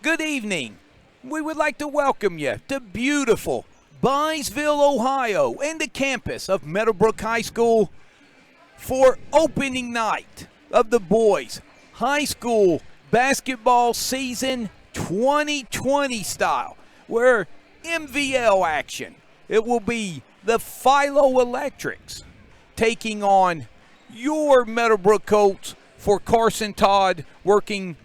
Good evening. We would like to welcome you to beautiful Byesville, Ohio, and the campus of Meadowbrook High School for opening night of the boys' high school basketball season 2020 style, where MVL action. It will be the Philo Electrics taking on your Meadowbrook Colts for Carson Todd working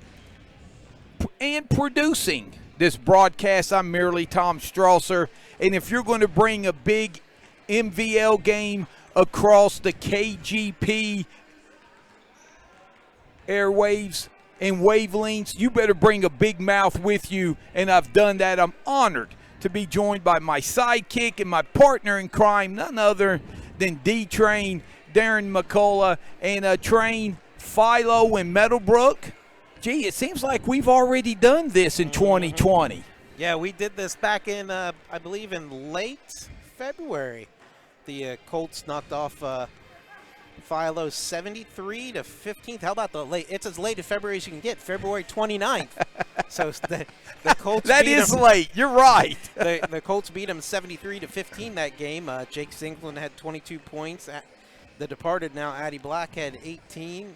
and producing this broadcast. I'm merely Tom Strasser, and if you're going to bring a big MVL game across the KGP airwaves and wavelengths, you better bring a big mouth with you, and I've done that. I'm honored to be joined by my sidekick and my partner in crime, none other than D-Train, Darren McCullough, and Train Philo in Meadowbrook. Gee, it seems like we've already done this in 2020. Yeah, we did this back in, I believe, in late February. The Colts knocked off Philo 73 to 15th. How about the late? It's as late as February as you can get, February 29th. So the Colts that beat is them. late. You're right. The Colts beat them 73 to 15 that game. Jake Zinklin had 22 points. The departed now, Addie Black, had 18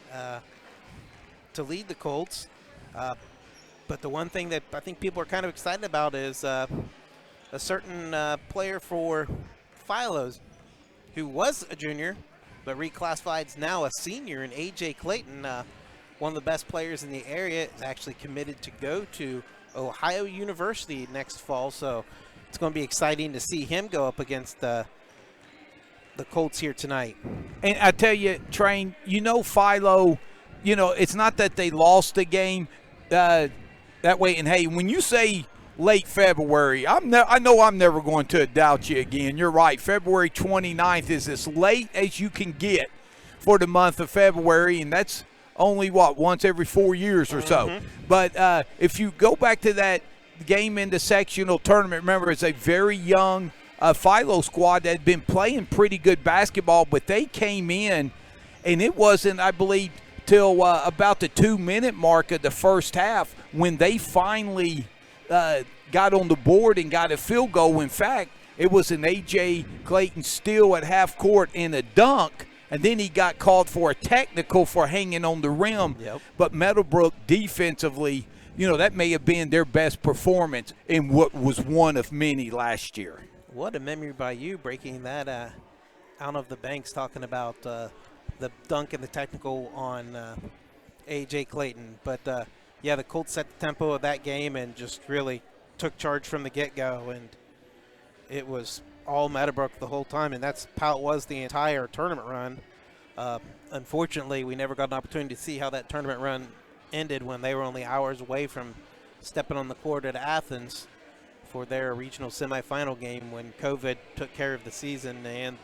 to lead the Colts. But the one thing that I think people are kind of excited about is a certain player for Philo's who was a junior but reclassified is now a senior, in A.J. Clayton, one of the best players in the area, is actually committed to go to Ohio University next fall. So it's going to be exciting to see him go up against the Colts here tonight. And I tell you, Train, Philo, it's not that they lost the game that way. And, hey, when you say late February, I know I'm never going to doubt you again. You're right. February 29th is as late as you can get for the month of February, and that's only, once every 4 years or so. But if you go back to that game in the sectional tournament, remember, it's a very young Philo squad that had been playing pretty good basketball, but they came in, and it wasn't, I believe, till about the 2-minute mark of the first half when they finally got on the board and got a field goal. In fact, it was an A.J. Clayton steal at half court and a dunk, and then he got called for a technical for hanging on the rim. Yep. But Meadowbrook defensively, that may have been their best performance in what was one of many last year. What a memory by you, breaking that out of the banks, talking about the dunk and the technical on A.J. Clayton. But, yeah, the Colts set the tempo of that game and just really took charge from the get-go. And it was all Meadowbrook the whole time, and that's how it was the entire tournament run. Unfortunately, we never got an opportunity to see how that tournament run ended when they were only hours away from stepping on the court at Athens for their regional semifinal game when COVID took care of the season and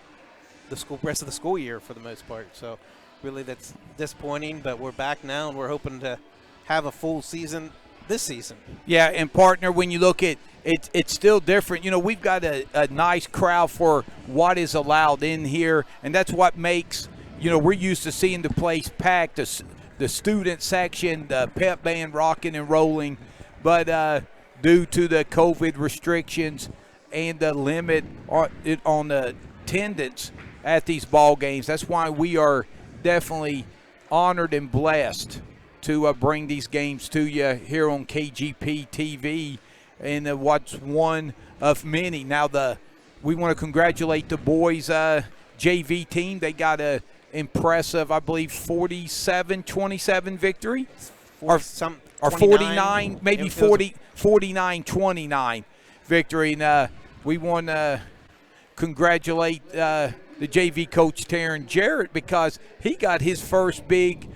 the rest of the school year for the most part. So really that's disappointing, but we're back now, and we're hoping to have a full season this season. Yeah, and partner, when you look at it, it's still different. We've got a nice crowd for what is allowed in here, and that's what makes, we're used to seeing the place packed, the student section, the pep band rocking and rolling, but due to the COVID restrictions and the limit on the attendance at these ball games, that's why we are definitely honored and blessed to bring these games to you here on KGP TV, and what's one of many. Now, we want to congratulate the boys JV team. They got a impressive, I believe, 47-27 victory, or 49, maybe 49-29 victory. And we want to congratulate the JV coach, Taryn Jarrett, because he got his first big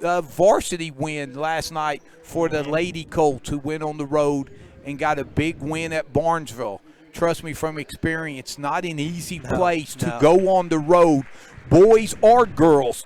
varsity win last night for the Lady Colts, who went on the road and got a big win at Barnesville. Trust me from experience, not an easy place to go on the road, boys or girls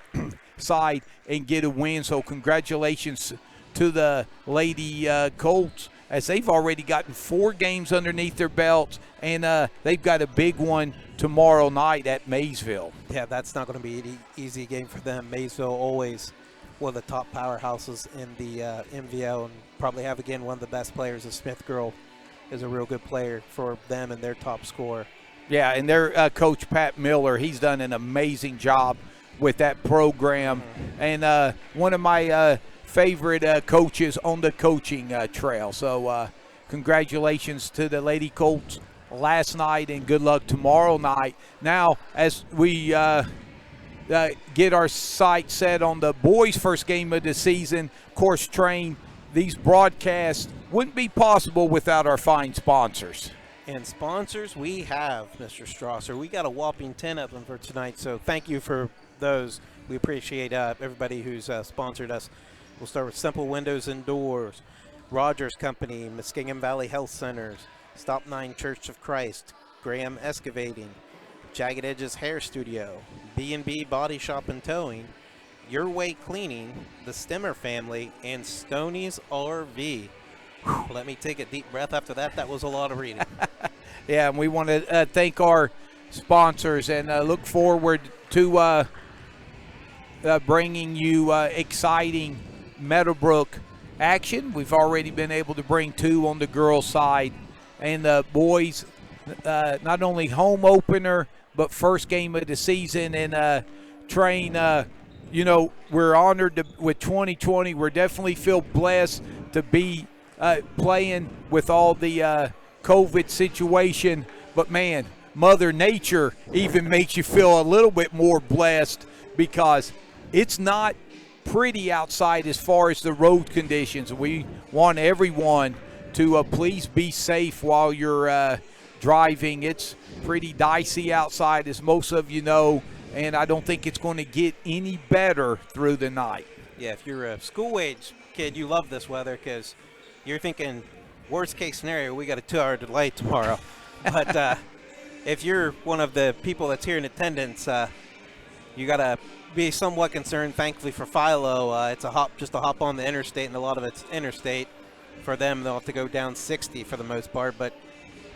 side, and get a win. So congratulations to the Lady Colts, as they've already gotten 4 games underneath their belts, and they've got a big one tomorrow night at Maysville. Yeah, that's not going to be an easy game for them. Maysville always one of the top powerhouses in the MVL, and probably have again one of the best players. Smith Girl is a real good player for them and their top scorer. Yeah, and their coach, Pat Miller, he's done an amazing job with that program. And one of my favorite coaches on the coaching trail. So congratulations to the Lady Colts last night, and good luck tomorrow night. Now, as we get our sights set on the boys' first game of the season, of course, Train, these broadcasts wouldn't be possible without our fine sponsors. And sponsors we have, Mr. Strasser. We got a whopping 10 of them for tonight, so thank you for those. We appreciate everybody who's sponsored us. We'll start with Simple Windows and Doors, Rogers Company, Muskingum Valley Health Centers, Stop 9 Church of Christ, Graham Excavating, Jagged Edges Hair Studio, B&B Body Shop and Towing, Your Way Cleaning, the Stemmer Family, and Stoney's RV. Let me take a deep breath after that. That was a lot of reading. Yeah, and we want to thank our sponsors and look forward to bringing you exciting Meadowbrook action. We've already been able to bring 2 on the girls' side, and the boys, not only home opener, but first game of the season. And Train, we're honored with 2020. We're definitely feel blessed to be playing with all the COVID situation, but man, Mother Nature even makes you feel a little bit more blessed, because it's not pretty outside as far as the road conditions. We want everyone to please be safe while you're driving. It's pretty dicey outside, as most of you know, and I don't think it's going to get any better through the night. Yeah, if you're a school-age kid, you love this weather, because you're thinking, worst case scenario, we got a 2-hour delay tomorrow. But if you're one of the people that's here in attendance, you got to be somewhat concerned. Thankfully for Philo, it's just a hop on the interstate, and a lot of it's interstate. For them, they'll have to go down 60 for the most part, but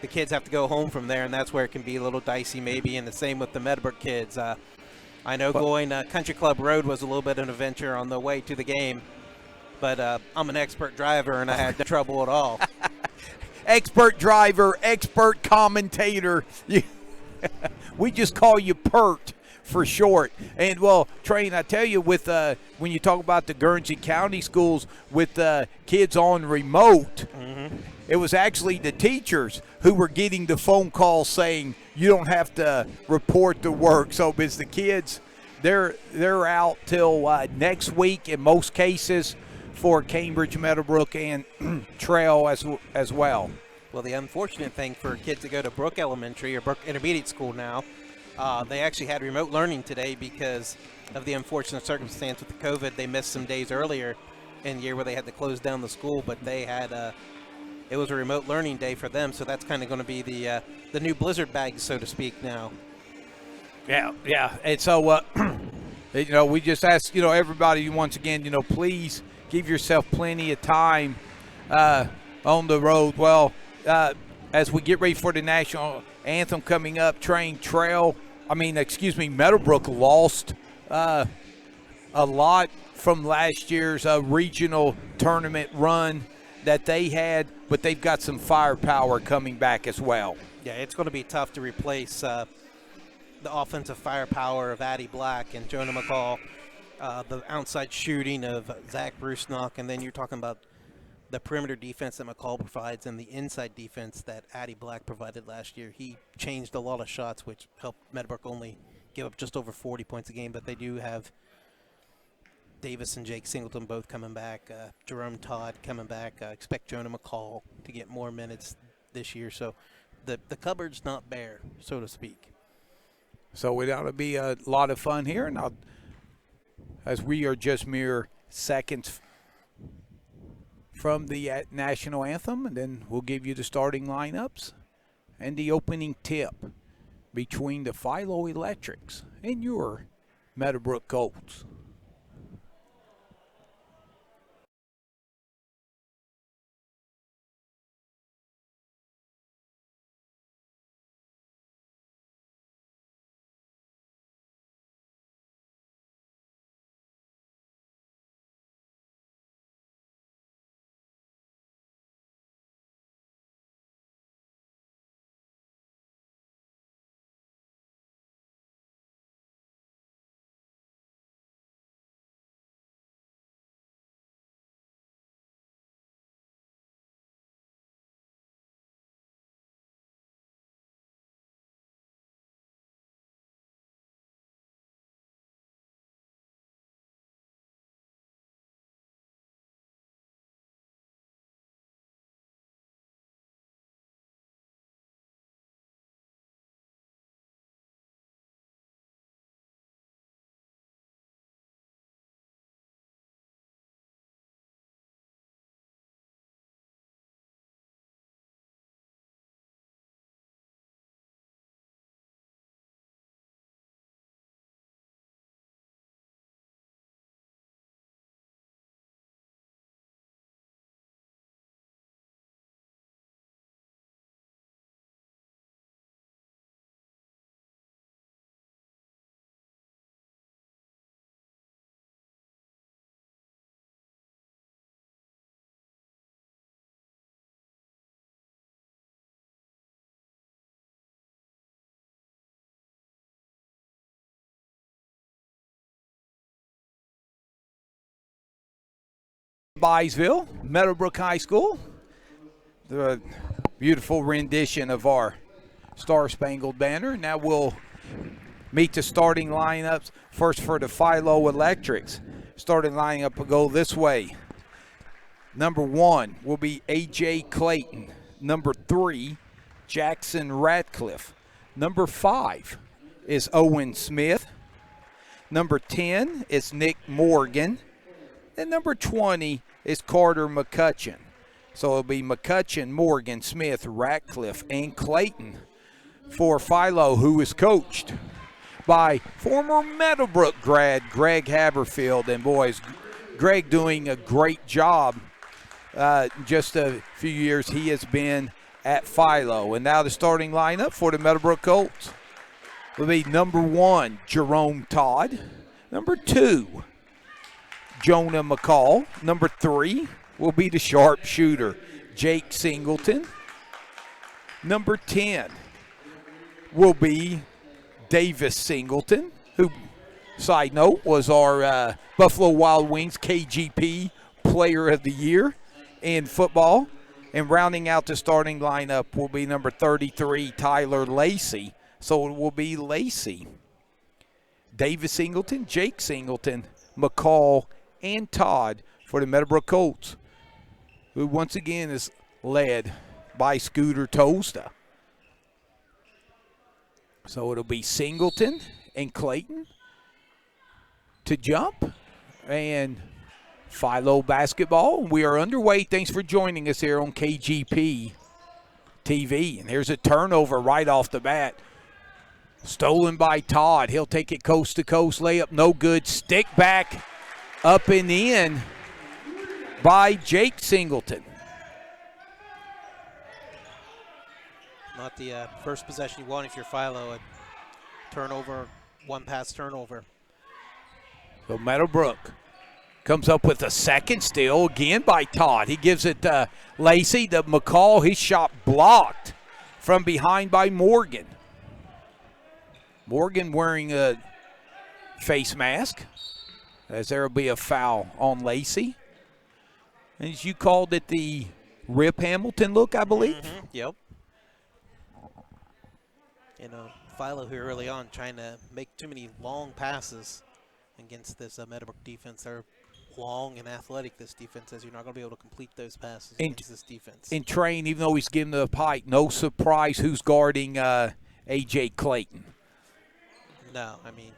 the kids have to go home from there, and that's where it can be a little dicey maybe, and the same with the Meadowbrook kids. I know going Country Club Road was a little bit of an adventure on the way to the game, but I'm an expert driver, and I had no trouble at all. Expert driver, expert commentator. We just call you PERT for short. And, well, Train, I tell you, with when you talk about the Guernsey County schools with kids on remote, it was actually the teachers who were getting the phone call saying you don't have to report to work. So it's the kids, they're out till next week in most cases for Cambridge, Meadowbrook, and Trail as well. Well, the unfortunate thing for kids that go to Brook Elementary or Brook Intermediate School now, they actually had remote learning today because of the unfortunate circumstance with the COVID. They missed some days earlier in the year where they had to close down the school, but they had it was a remote learning day for them, so that's kind of going to be the new blizzard bag, so to speak, now. Yeah. And so, we just ask, everybody once again, please give yourself plenty of time on the road. Well, as we get ready for the national anthem coming up, Meadowbrook lost a lot from last year's regional tournament run that they had, but they've got some firepower coming back as well. Yeah, it's going to be tough to replace the offensive firepower of Addie Black and Jonah McCall, the outside shooting of Zach Brusnock, and then you're talking about the perimeter defense that McCall provides and the inside defense that Addie Black provided last year. He changed a lot of shots, which helped Meadowbrook only give up just over 40 points a game, but they do have Davis and Jake Singleton both coming back, Jerome Todd coming back. Expect Jonah McCall to get more minutes this year, so the cupboard's not bare, so to speak. So it ought to be a lot of fun here, and as we are just mere seconds from the national anthem, and then we'll give you the starting lineups and the opening tip between the Philo Electrics and your Meadowbrook Colts. Byesville, Meadowbrook High School. The beautiful rendition of our Star-Spangled Banner. Now we'll meet the starting lineups. First for the Philo Electrics. Starting lineup will go this way. Number 1 will be A.J. Clayton. Number 3, Jackson Ratcliffe. Number 5 is Owen Smith. Number 10 is Nick Morgan. And number 20 is Carter McCutcheon. So it'll be McCutcheon, Morgan, Smith, Ratcliffe, and Clayton for Philo, who is coached by former Meadowbrook grad Greg Haberfield. And boys, Greg doing a great job. Just a few years he has been at Philo. And now the starting lineup for the Meadowbrook Colts will be number 1, Jerome Todd. Number 2, Jonah McCall. Number 3 will be the sharpshooter, Jake Singleton. Number 10 will be Davis Singleton, who, side note, was our Buffalo Wild Wings KGP Player of the Year in football. And rounding out the starting lineup will be number 33, Tyler Lacey. So it will be Lacey, Davis Singleton, Jake Singleton, McCall, and Todd for the Meadowbrook Colts, who once again is led by Scooter Tosta. So it'll be Singleton and Clayton to jump, and Philo basketball. We are underway. Thanks for joining us here on KGP TV. And here's a turnover right off the bat. Stolen by Todd. He'll take it coast to coast. Layup no good. Stick back up and in by Jake Singleton. Not the first possession you want if you're Philo. A turnover, one pass turnover. So Meadowbrook comes up with a second steal again by Todd. He gives it to Lacey. To McCall, his shot blocked from behind by Morgan. Morgan wearing a face mask, as there will be a foul on Lacey. As you called it, the Rip Hamilton look, I believe. Mm-hmm. Yep. You know, Philo here early on trying to make too many long passes against this Meadowbrook defense. They're long and athletic, this defense, as you're not going to be able to complete those passes against this defense. In train, even though he's giving the pike, no surprise who's guarding A.J. Clayton. No, I mean,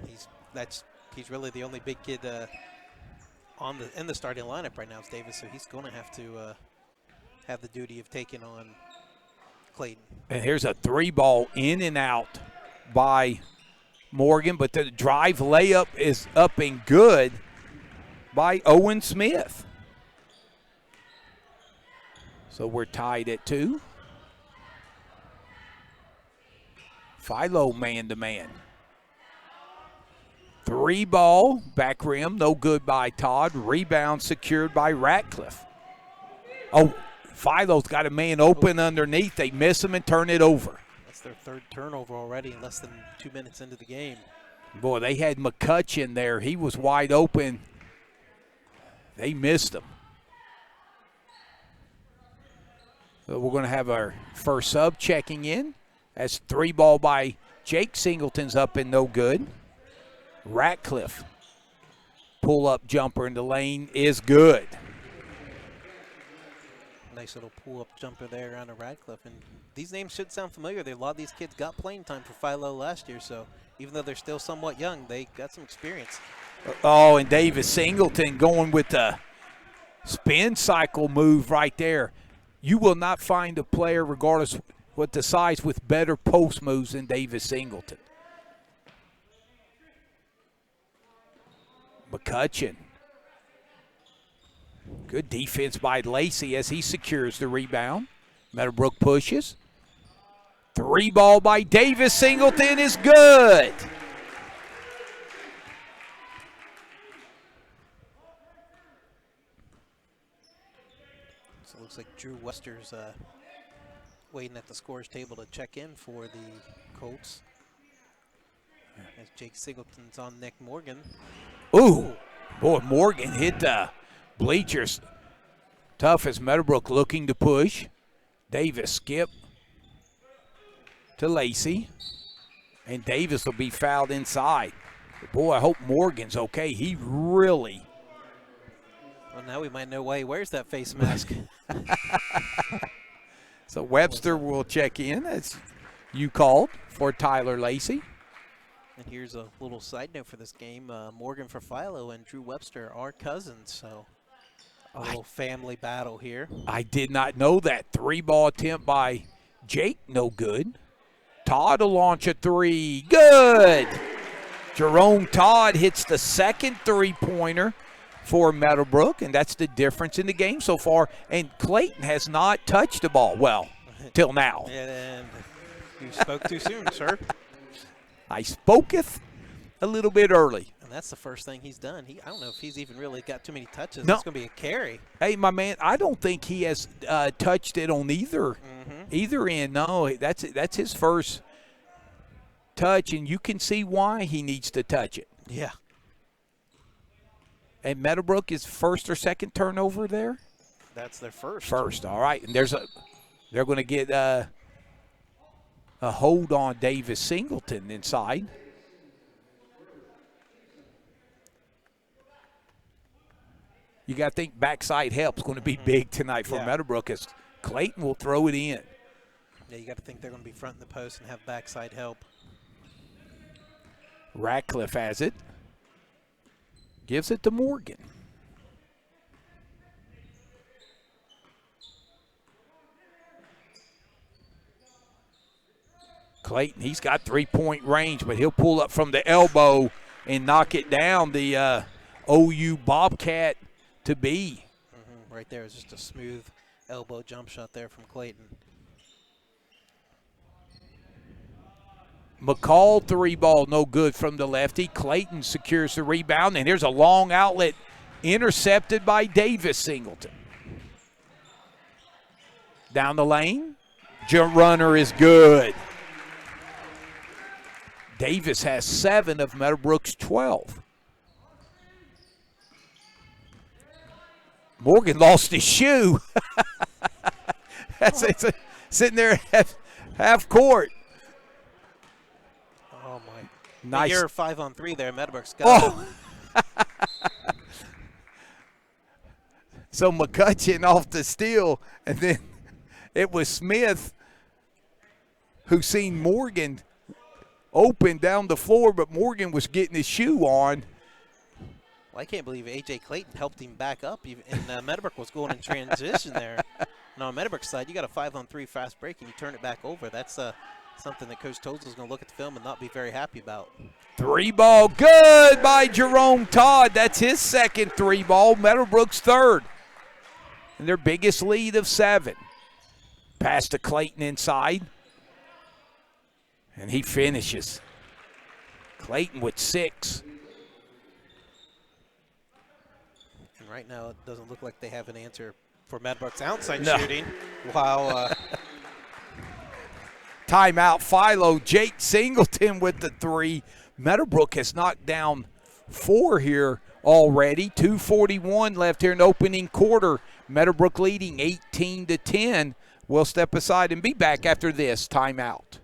he's really the only big kid in the starting lineup right now is Davis, so he's going to have the duty of taking on Clayton. And here's a 3-ball in and out by Morgan, but the drive layup is up and good by Owen Smith. So we're tied at 2. Philo man-to-man. 3-ball, back rim, no good by Todd. Rebound secured by Ratcliffe. Oh, Philo's got a man open underneath. They miss him and turn it over. That's their third turnover already in less than 2 minutes into the game. Boy, they had McCutcheon there. He was wide open. They missed him. So we're going to have our first sub checking in. That's 3-ball by Jake Singleton's up and no good. Ratcliffe, pull-up jumper in the lane is good. Nice little pull-up jumper there around a Ratcliffe. And these names should sound familiar. A lot of these kids got playing time for Philo last year, so even though they're still somewhat young, they got some experience. Oh, and Davis Singleton going with the spin cycle move right there. You will not find a player, regardless what the size, with better post moves than Davis Singleton. McCutcheon. Good defense by Lacey as he secures the rebound. Meadowbrook pushes. 3-ball by Davis Singleton is good. So it looks like Drew Wester's waiting at the scorer's table to check in for the Colts. As Jake Singleton's on Nick Morgan. Ooh, boy, Morgan hit the bleachers. Tough as Meadowbrook looking to push. Davis skip to Lacey. And Davis will be fouled inside. But boy, I hope Morgan's okay. He really. Well, now we might know why he wears that face mask. So Webster will check in, as you called, for Tyler Lacey. And here's a little side note for this game. Morgan for Philo and Drew Webster are cousins, so a little family battle here. I did not know that. 3-ball attempt by Jake, no good. Todd will launch a 3. Good! Jerome Todd hits the second 3-pointer for Meadowbrook, and that's the difference in the game so far. And Clayton has not touched the ball, well, till now. And you spoke too soon, sir. I spoketh a little bit early. And that's the first thing he's done. I don't know if he's even really got too many touches. No. It's going to be a carry. Hey, my man, I don't think he has touched it on either end. No, that's his first touch, and you can see why he needs to touch it. Yeah. And Meadowbrook is first or second turnover there? That's their first. First, all right. And they're going to get a hold on Davis Singleton inside. You got to think backside help's going to be big tonight for Meadowbrook, as Clayton will throw it in. Yeah, you got to think they're going to be fronting the post and have backside help. Ratcliffe has it. Gives it to Morgan. Clayton, he's got 3-point range, but he'll pull up from the elbow and knock it down. The OU Bobcat to be. Right there is just a smooth elbow jump shot there from Clayton. McCall 3-ball, no good from the lefty. Clayton secures the rebound, and here's a long outlet intercepted by Davis Singleton. Down the lane, jump runner is good. Davis has 7 of Meadowbrook's 12. Morgan lost his shoe. It's sitting there at half court. Oh, my. Nice. You're 5-on-3 there. Meadowbrook's got it. So McCutcheon off the steal, and then it was Smith who seen Morgan open down the floor, but Morgan was getting his shoe on. Well, I can't believe A.J. Clayton helped him back up, and Meadowbrook was going in transition there. And on Meadowbrook's side, you got a 5-on-3 fast break, and you turn it back over. That's something that Coach Toles is going to look at the film and not be very happy about. 3-ball, good by Jerome Todd. That's his second 3-ball. Meadowbrook's third. And their biggest lead of 7. Pass to Clayton inside. And he finishes. Clayton with 6. And right now it doesn't look like they have an answer for Meadowbrook's outside No. shooting. While Timeout, Philo. Jake Singleton with the 3. Meadowbrook has knocked down 4 here already. 2:41 left here in the opening quarter. Meadowbrook leading 18-10. We'll step aside and be back after this timeout.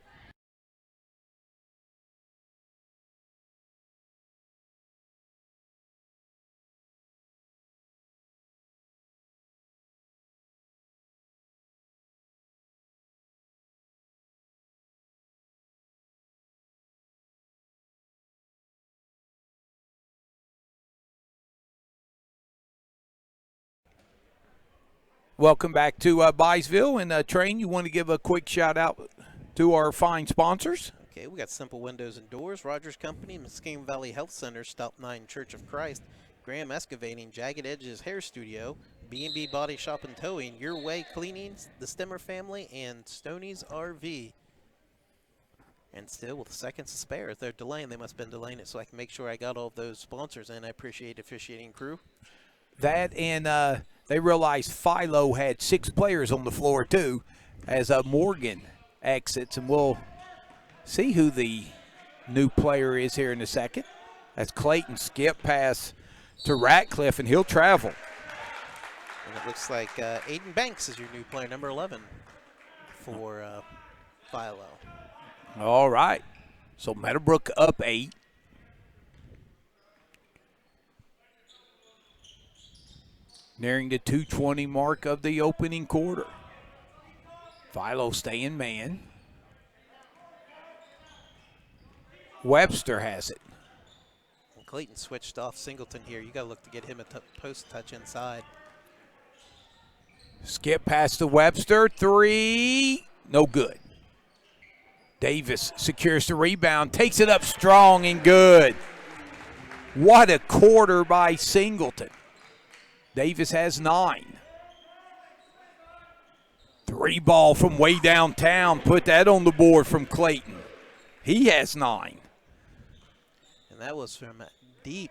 Welcome back to Byesville. And Train, you want to give a quick shout out to our fine sponsors? okay, we got Simple Windows and Doors, Rogers Company, Muscatine Valley Health Center, Stop 9 Church of Christ, Graham Excavating, Jagged Edges Hair Studio, B&B Body Shop and Towing, Your Way Cleanings, The Stemmer Family, and Stoney's RV. And still with seconds to spare, if they're delaying, they must have been delaying it so I can make sure I got all of those sponsors in. I appreciate officiating crew. That and they realized Philo had 6 players on the floor too as Morgan exits, and we'll see who the new player is here in a second. That's Clayton. Skip pass to Ratcliffe, and he'll travel. And it looks like Aiden Banks is your new player, number 11 for Philo. All right. So Meadowbrook up 8. Nearing the 2:20 mark of the opening quarter. Philo staying man. Webster has it. And Clayton switched off Singleton here. You got to look to get him a post touch inside. Skip past to Webster. 3. No good. Davis secures the rebound. Takes it up strong and good. What a quarter by Singleton. Davis has 9. 3 ball from way downtown. Put that on the board from Clayton. He has 9. And that was from deep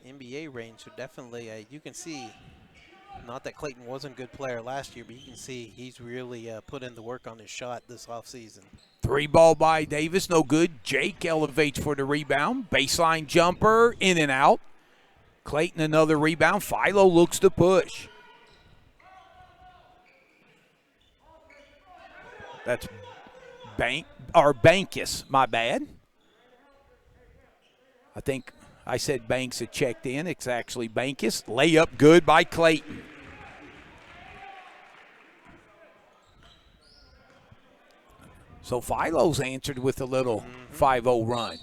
NBA range. So definitely you can see, not that Clayton wasn't a good player last year, but you can see he's really put in the work on his shot this offseason. 3 ball by Davis. No good. Jake elevates for the rebound. Baseline jumper. In and out. Clayton another rebound. Philo looks to push. That's Bankus, my bad. I think I said Banks had checked in. It's actually Bankus. Layup good by Clayton. So Philo's answered with a little 5-0 run.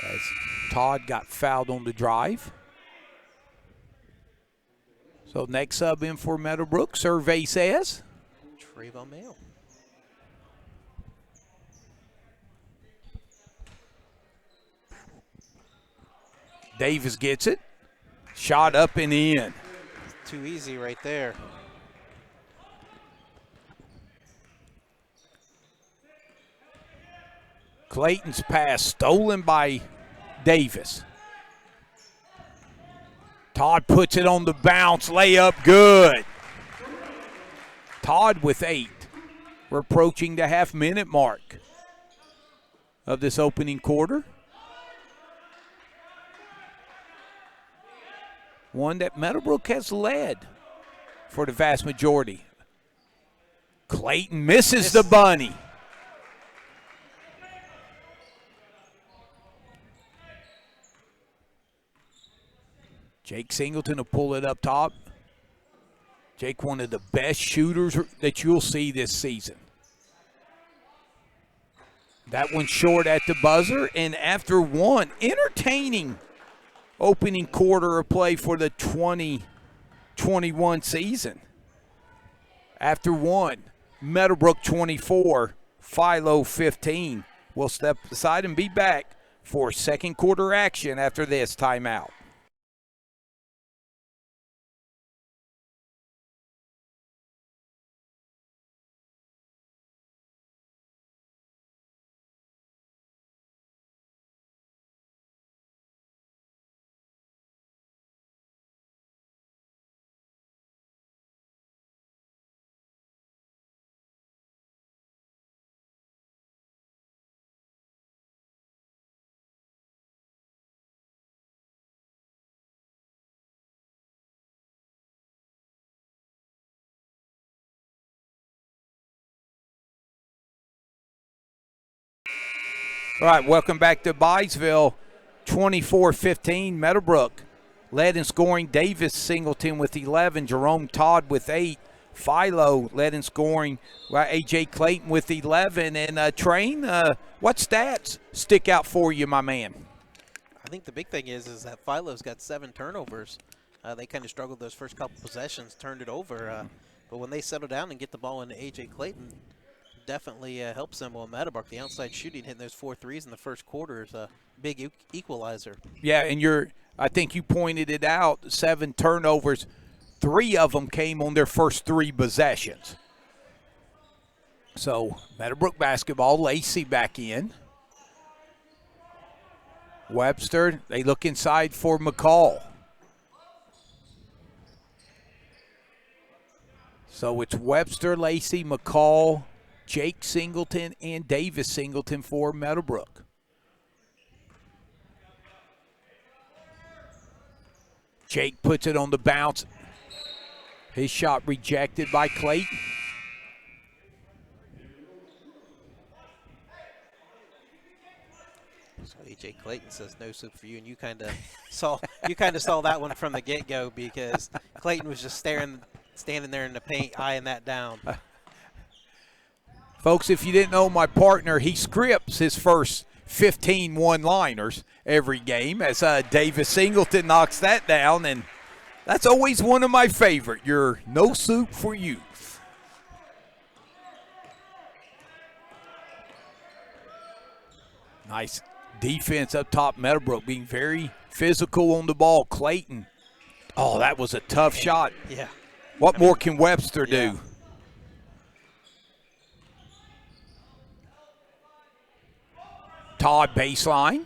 As Todd got fouled on the drive. So next sub in for Meadowbrook, survey says. Trayvon Mail. Davis gets it. Shot up and in. Too easy right there. Clayton's pass stolen by Davis. Todd puts it on the bounce. Layup good. Todd with 8. We're approaching the half-minute mark of this opening quarter. One that Meadowbrook has led for the vast majority. Clayton misses the bunny. Jake Singleton will pull it up top. Jake, one of the best shooters that you'll see this season. That one short at the buzzer, and after one, entertaining opening quarter of play for the 2021 season. After one, Meadowbrook 24, Philo 15. We'll step aside and be back for second quarter action after this timeout. All right, welcome back to Byesville. 24-15, Meadowbrook led in scoring. Davis Singleton with 11, Jerome Todd with 8. Philo led in scoring by A.J. Clayton with 11. And Train, what stats stick out for you, my man? I think the big thing is that Philo's got 7 turnovers. They kind of struggled those first couple possessions, turned it over. But when they settle down and get the ball into A.J. Clayton, definitely helps them. Well, Meadowbrook, the outside shooting, hitting those 4 threes in the first quarter is a big equalizer. Yeah, and I think you pointed it out, 7 turnovers. 3 of them came on their first 3 possessions. So Meadowbrook basketball, Lacey back in. Webster, they look inside for McCall. So it's Webster, Lacey, McCall, Jake Singleton, and Davis Singleton for Meadowbrook. Jake puts it on the bounce. His shot rejected by Clayton. So A.J. Clayton says no soup for you, and you kind of saw that one from the get-go because Clayton was just standing there in the paint, eyeing that down. Folks, if you didn't know my partner, he scripts his first 15 one-liners every game as Davis Singleton knocks that down, and that's always one of my favorite. Your no soup for you. Nice defense up top. Meadowbrook being very physical on the ball. Clayton. Oh, that was a tough shot. Yeah. What more can Webster do? Todd baseline.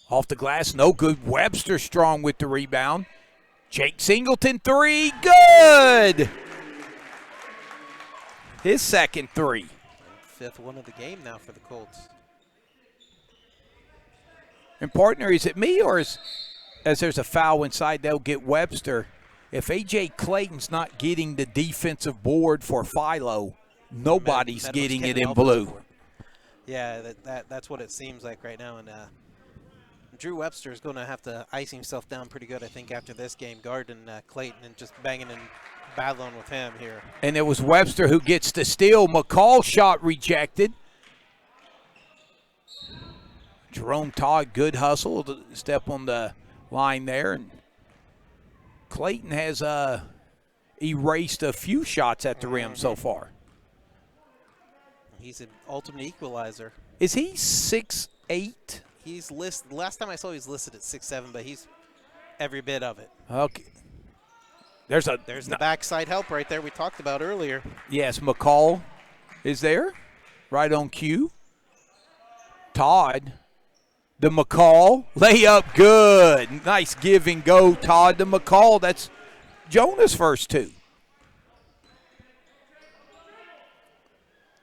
Off the glass, no good. Webster strong with the rebound. Jake Singleton three, good! His second three. Fifth one of the game now for the Colts. And partner, is it me or as there's a foul inside, they'll get Webster. If A.J. Clayton's not getting the defensive board for Philo, nobody's getting it in blue. Yeah, that's what it seems like right now. And Drew Webster is going to have to ice himself down pretty good, I think, after this game, guarding Clayton and just banging and battling with him here. And it was Webster who gets the steal. McCall shot rejected. Jerome Todd, good hustle to step on the line there. And Clayton has erased a few shots at the rim so far. He's an ultimate equalizer. Is he 6'8"? He's listed. Last time I saw, he's listed at 6'7", but he's every bit of it. Okay. There's the backside help right there we talked about earlier. Yes, McCall is there, right on cue. Todd, the McCall layup, good. Nice give and go, Todd to McCall. That's Jonah's first two.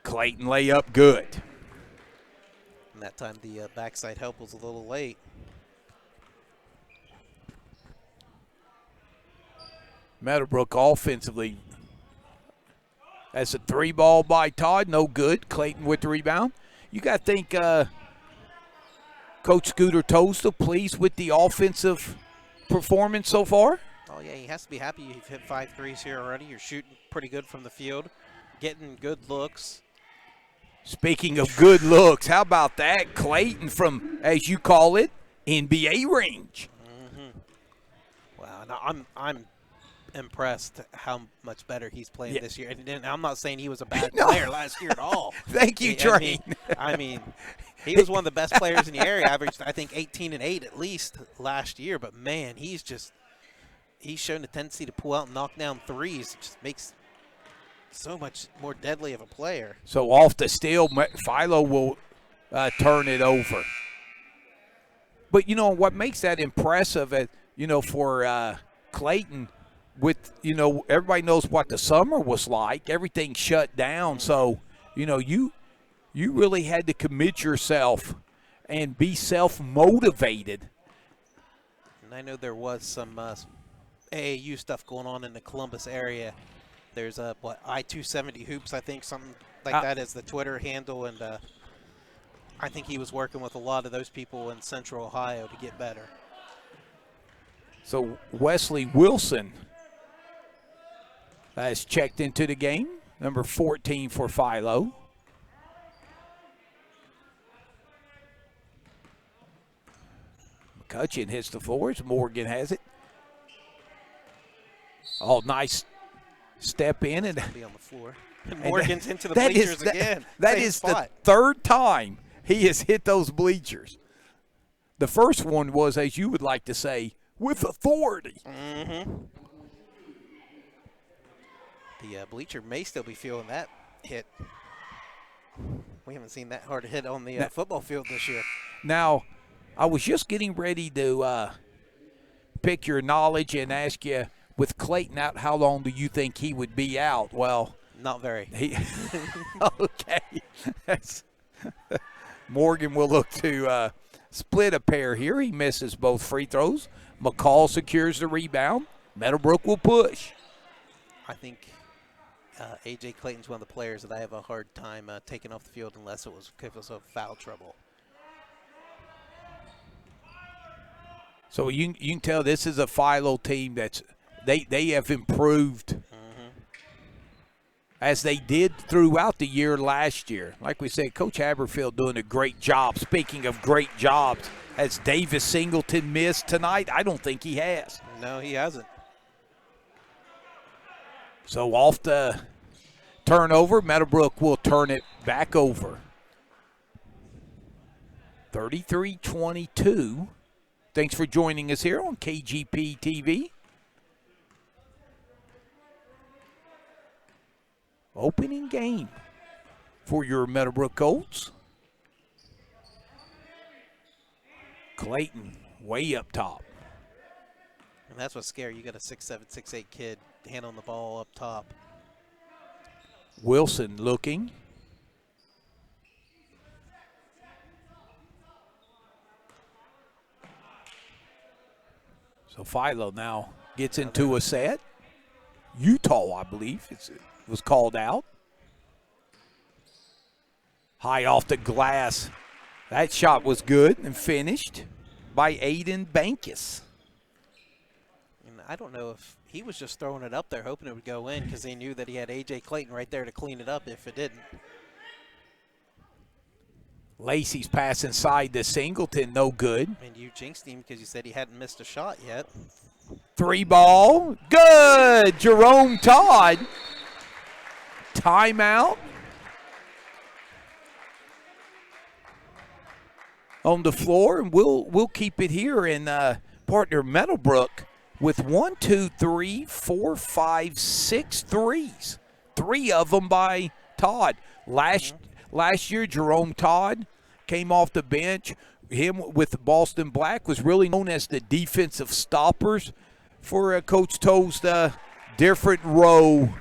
Clayton layup, good. And that time the backside help was a little late. Meadowbrook offensively. That's a three ball by Todd, no good. Clayton with the rebound. You got to think Coach Scooter Toaster pleased with the offensive performance so far? Oh, yeah, he has to be happy. You've hit 5 threes here already. You're shooting pretty good from the field, getting good looks. Speaking of good looks, how about that? Clayton from, as you call it, NBA range. Mm-hmm. Wow, no, I'm impressed how much better he's playing this year. And I'm not saying he was a bad player last year at all. Thank you, Trey. I mean, he was one of the best players in the area. Averaged, I think, 18 and 8 at least last year. But, man, he's shown a tendency to pull out and knock down threes. It just makes so much more deadly of a player. So off the steal, Philo will turn it over. But, you know, what makes that impressive, for Clayton, everybody knows what the summer was like. Everything shut down. So, you really had to commit yourself and be self-motivated. And I know there was some AAU stuff going on in the Columbus area. There's I-270 Hoops, I think, something like that is the Twitter handle. And I think he was working with a lot of those people in Central Ohio to get better. So Wesley Wilson has checked into the game, number 14 for Philo. McCutcheon hits the floors. Morgan has it. Oh, nice step in. And be on the floor. And Morgan's into the bleachers again. That is the third time he has hit those bleachers. The first one was, as you would like to say, with authority. Mm-hmm. The bleacher may still be feeling that hit. We haven't seen that hard hit on the football field this year. Now, I was just getting ready to pick your knowledge and ask you, with Clayton out, how long do you think he would be out? Well, not very. Okay. Morgan will look to split a pair here. He misses both free throws. McCall secures the rebound. Meadowbrook will push. I think A.J. Clayton's one of the players that I have a hard time taking off the field unless it was because of foul trouble. So you can tell this is a Philo team that's they have improved as they did throughout the year last year. Like we said, Coach Haberfield doing a great job. Speaking of great jobs, has Davis Singleton missed tonight? I don't think he has. No, he hasn't. So off the turnover, Meadowbrook will turn it back over. 33-22. Thanks for joining us here on KGP TV. Opening game for your Meadowbrook Colts. Clayton way up top. And that's what's scary. You got a 6'7", 6'8" kid handling the ball up top. Wilson looking. So Philo now gets into a set. Utah, I believe, was called out. High off the glass. That shot was good and finished by Aiden Bankus. And I don't know if he was just throwing it up there hoping it would go in because he knew that he had A.J. Clayton right there to clean it up if it didn't. Lacey's pass inside to Singleton, no good. And you jinxed him because you said he hadn't missed a shot yet. 3 ball, good. Jerome Todd. Timeout. On the floor, and we'll keep it here. And partner Meadowbrook with 1, 2, 3, 4, 5, 6 threes. 3 of them by Todd. Last year, Jerome Todd came off the bench. Him with Boston Black was really known as the defensive stoppers for Coach Toe's different row,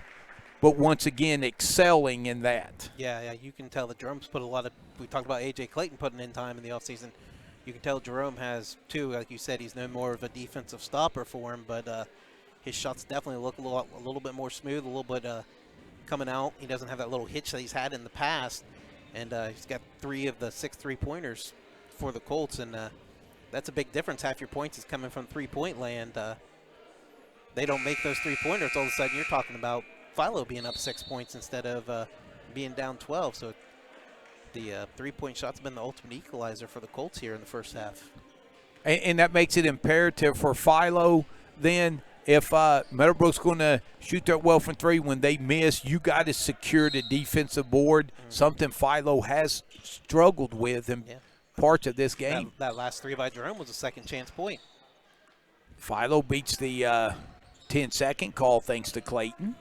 but once again excelling in that. Yeah, you can tell that Jerome's put a lot of – we talked about A.J. Clayton putting in time in the offseason. You can tell Jerome has, too. Like you said, he's no more of a defensive stopper for him, but his shots definitely look a little bit more smooth, a little bit coming out. He doesn't have that little hitch that he's had in the past, and he's got 3 of the 6 3-pointers for the Colts, and that's a big difference. Half your points is coming from three-point land. They don't make those 3-pointers. All of a sudden, you're talking about Philo being up 6 points instead of being down 12. So the 3-point shot's been the ultimate equalizer for the Colts here in the first half. And that makes it imperative for Philo then. If Meadowbrook's going to shoot that well from 3, when they miss, you got to secure the defensive board, something Philo has struggled with in parts of this game. That last 3 by Jerome was a second chance point. Philo beats the 10-second call thanks to Clayton.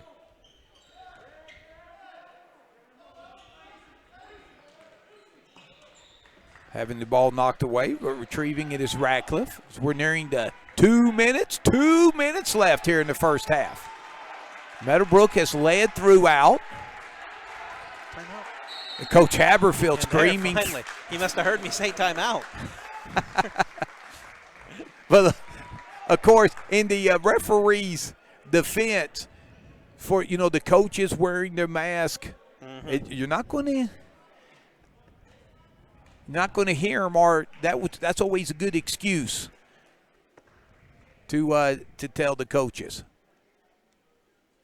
Having the ball knocked away, but retrieving it is Ratcliffe. As we're nearing the 2 minutes. 2 minutes left here in the first half. Meadowbrook has led throughout. And Coach Haberfield screaming. Finally, he must have heard me say timeout. But, of course, in the referee's defense, for the coaches wearing their mask, you're not going to hear them, or that's always a good excuse to tell the coaches.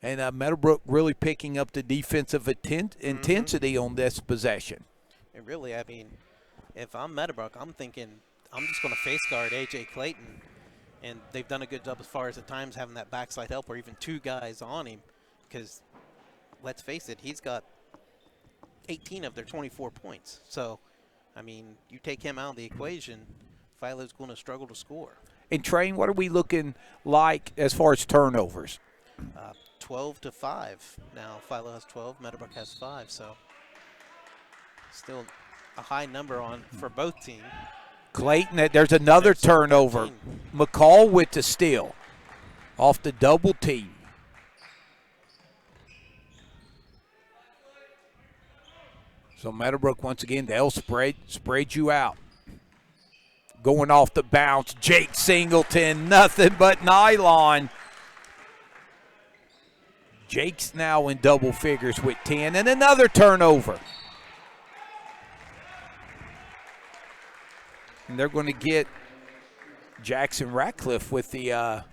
And Meadowbrook really picking up the defensive intensity on this possession. And really, I mean, if I'm Meadowbrook, I'm thinking I'm just going to face guard A.J. Clayton. And they've done a good job as far as at times having that backside help or even 2 guys on him. Because, let's face it, he's got 18 of their 24 points. So, I mean, you take him out of the equation, Philo's going to struggle to score. And, Train, what are we looking like as far as turnovers? 12-5. Now, Philo has 12, Meadowbrook has 5. So, still a high number for both teams. Clayton, there's another turnover. 13. McCall with the steal off the double team. So Meadowbrook, once again, they'll spread you out. Going off the bounce, Jake Singleton, nothing but nylon. Jake's now in double figures with 10, and another turnover. And they're going to get Jackson Ratcliffe with the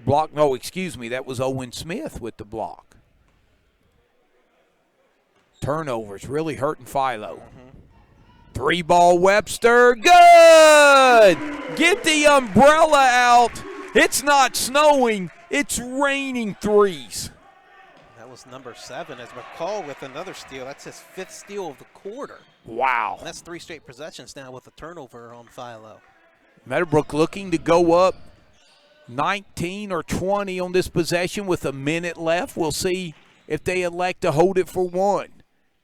block. No, excuse me, that was Owen Smith with the block. Turnovers really hurting Philo. 3-ball Webster, good! Get the umbrella out. It's not snowing, it's raining threes. That was number 7 as McCall with another steal. That's his 5th steal of the quarter. Wow. And that's 3 straight possessions now with a turnover on Philo. Meadowbrook looking to go up 19 or 20 on this possession with a minute left. We'll see if they elect to hold it for 1.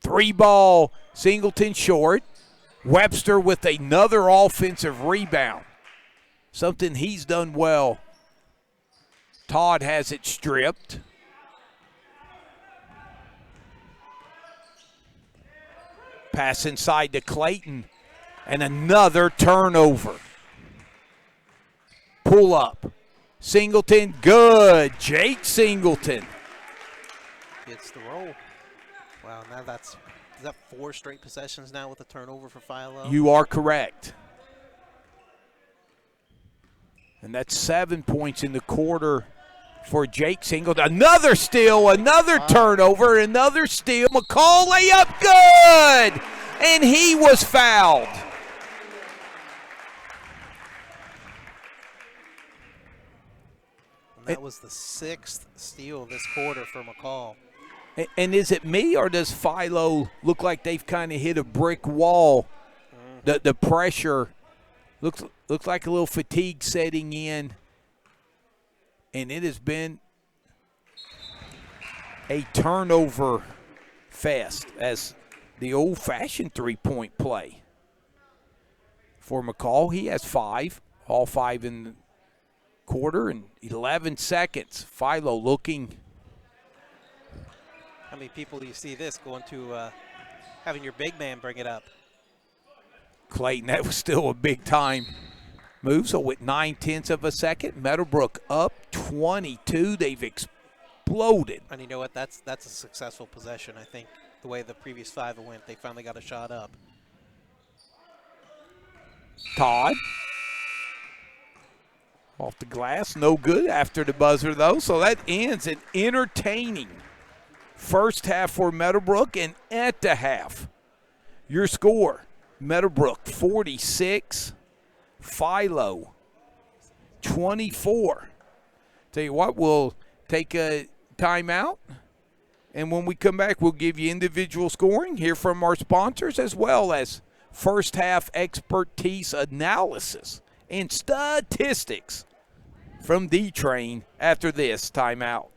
3-ball, Singleton short. Webster with another offensive rebound. Something he's done well. Todd has it stripped. Pass inside to Clayton. And another turnover. Pull up. Singleton, good. Jake Singleton. Gets the roll. Wow, now is that 4 straight possessions now with a turnover for Philo? You are correct. And that's 7 points in the quarter for Jake Singleton. Another steal, another turnover, another steal. McCall layup, good! And he was fouled. And that was the 6th steal this quarter for McCall. And is it me, or does Philo look like they've kind of hit a brick wall? The pressure looks like a little fatigue setting in, and it has been a turnover fest as the old-fashioned three-point play. For McCall, he has 5, all 5 in the quarter, and 11 seconds. Philo looking. How many people do you see this going to having your big man bring it up? Clayton, that was still a big-time move. So with 9/10 of a second, Meadowbrook up 22. They've exploded. And you know what? That's a successful possession. I think the way the previous 5 went, they finally got a shot up. Todd. Off the glass, no good after the buzzer, though. So that ends an entertaining first half for Meadowbrook, and at the half, your score, Meadowbrook 46, Philo 24. Tell you what, we'll take a timeout, and when we come back, we'll give you individual scoring, hear from our sponsors, as well as first half expertise analysis and statistics from D-Train after this timeout.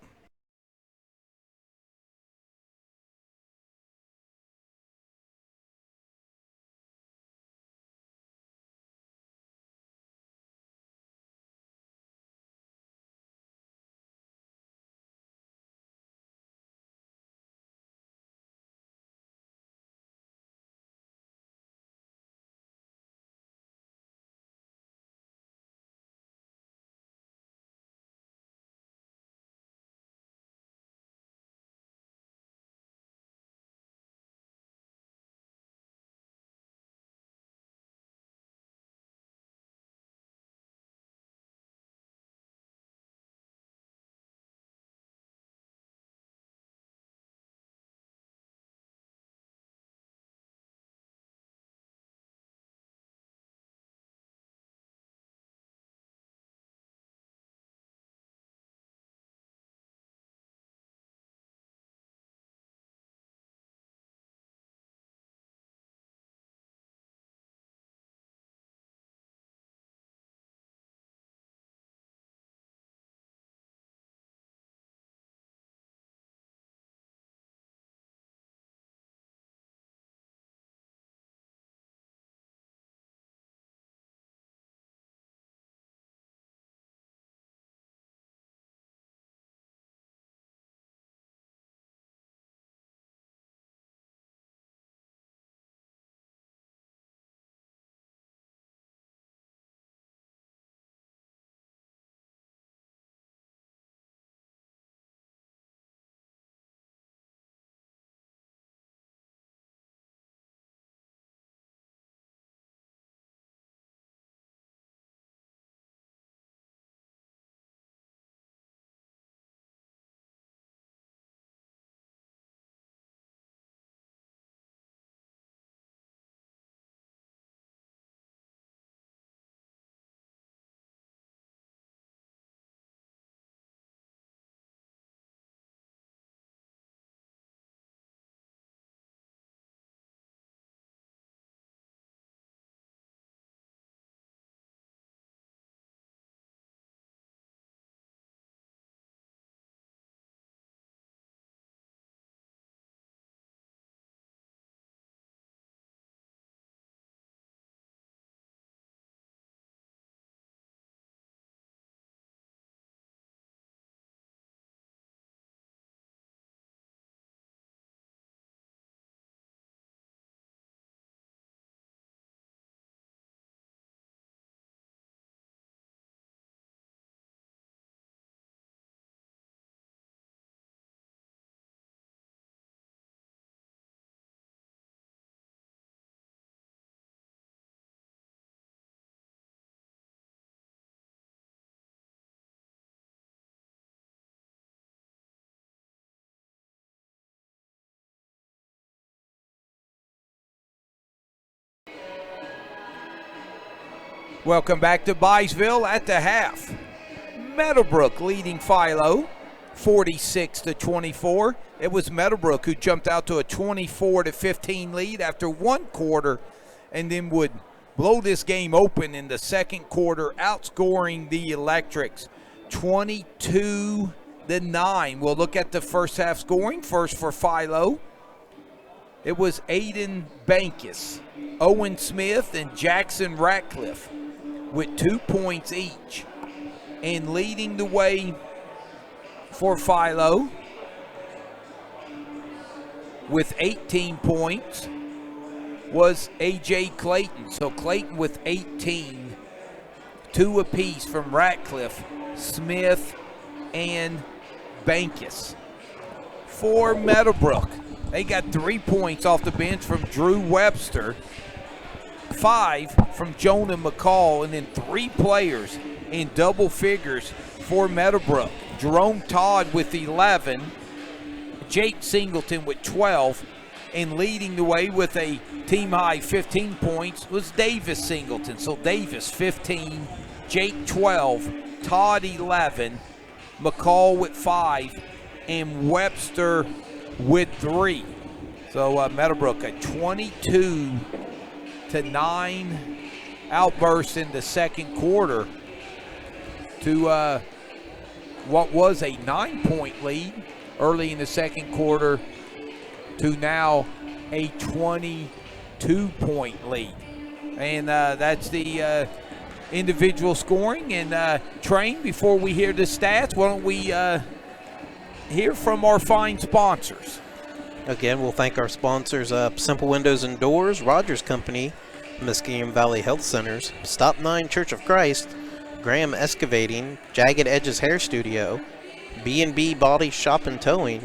Welcome back to Byesville at the half. Meadowbrook leading Philo 46-24. It was Meadowbrook who jumped out to a 24-15 lead after one quarter and then would blow this game open in the second quarter, outscoring the Electrics 22-9. We'll look at the first half scoring. First for Philo, it was Aiden Bankus, Owen Smith, and Jackson Ratcliffe with 2 points each. And leading the way for Philo with 18 points was A.J. Clayton. So Clayton with 18, 2 apiece from Ratcliffe, Smith, and Bankus. For Meadowbrook, they got 3 points off the bench from Drew Webster, 5 from Jonah McCall, and then 3 players in double figures for Meadowbrook. Jerome Todd with 11, Jake Singleton with 12, and leading the way with a team-high 15 points was Davis Singleton. So Davis 15, Jake 12, Todd 11, McCall with 5, and Webster with 3. So Meadowbrook a 22-9 outburst in the second quarter to what was a 9-point lead early in the second quarter to now a 22-point lead. And that's the individual scoring. And Train, before we hear the stats, why don't we hear from our fine sponsors? Again, we'll thank our sponsors, Simple Windows and Doors, Rogers Company, Muskegon Valley Health Centers, Stop 9 Church of Christ, Graham Excavating, Jagged Edges Hair Studio, B&B Body Shop and Towing,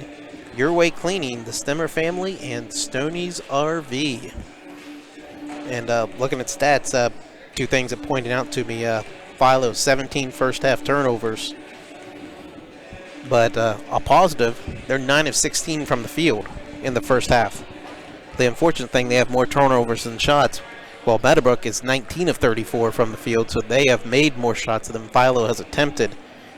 Your Way Cleaning, the Stemmer Family, and Stoney's RV. And looking at stats, 2 things that pointed out to me, Philo 17 first half turnovers, but a positive, they're 9 of 16 from the field in the first half. The unfortunate thing, they have more turnovers than shots. Well, Meadowbrook is 19 of 34 from the field, so they have made more shots than Philo has attempted,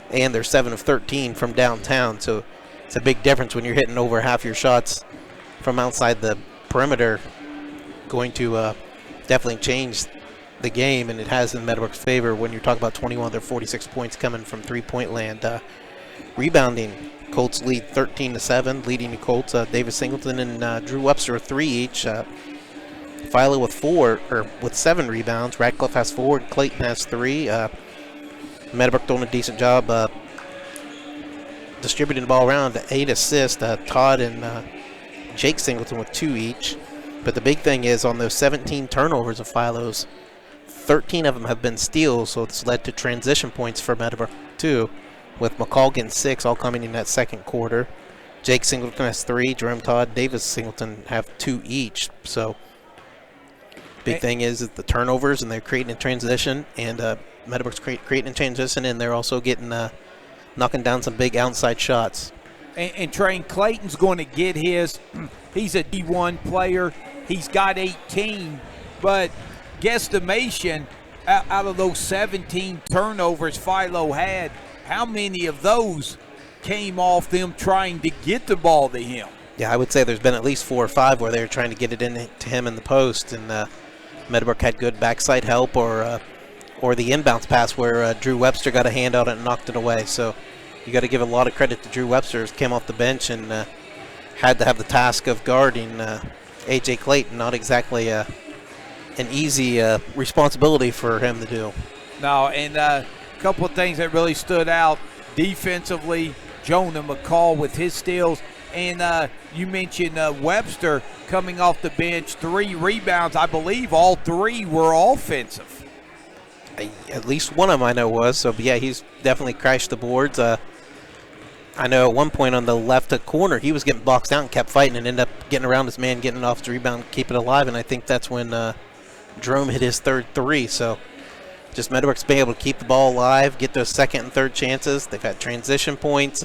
and they're 7 of 13 from downtown. So it's a big difference when you're hitting over half your shots from outside the perimeter. Going to definitely change the game, and it has in Meadowbrook's favor when you're talking about 21 of their 46 points coming from three-point land. Rebounding, Colts lead 13-7, leading the Colts. Davis Singleton and Drew Webster with 3 each. Philo with 7 rebounds. Ratcliffe has 4. Clayton has 3. Meadowbrook doing a decent job distributing the ball around. 8 assists. Todd and Jake Singleton with 2 each. But the big thing is on those 17 turnovers of Philo's, 13 of them have been steals, so it's led to transition points for Meadowbrook too, with McCall getting 6, all coming in that second quarter. Jake Singleton has 3. Jerome Todd, Davis Singleton have 2 each. So big thing is that the turnovers, and they're creating a transition, and Meadowbrook's creating a transition, and they're also getting knocking down some big outside shots. And Train, Clayton's going to get his. He's a D1 player. He's got 18, but guesstimation out of those 17 turnovers Philo had, how many of those came off them trying to get the ball to him? Yeah, I would say there's been at least 4 or 5 where they were trying to get it into him in the post, and Meadowbrook had good backside help, or the inbounds pass where Drew Webster got a hand on it and knocked it away. So you got to give a lot of credit to Drew Webster, who came off the bench and had to have the task of guarding A.J. Clayton. Not exactly an easy responsibility for him to do. No, and a couple of things that really stood out defensively, Jonah McCall with his steals, and you mentioned Webster coming off the bench, 3 rebounds. I believe all 3 were offensive. At least one of them I know was. So, yeah, he's definitely crashed the boards. I know at one point on the left corner, he was getting boxed out and kept fighting and ended up getting around his man, getting off the rebound, keep it alive. And I think that's when Jerome hit his 3rd 3. So just Meadowbrook's been able to keep the ball alive, get those 2nd and 3rd chances. They've had transition points.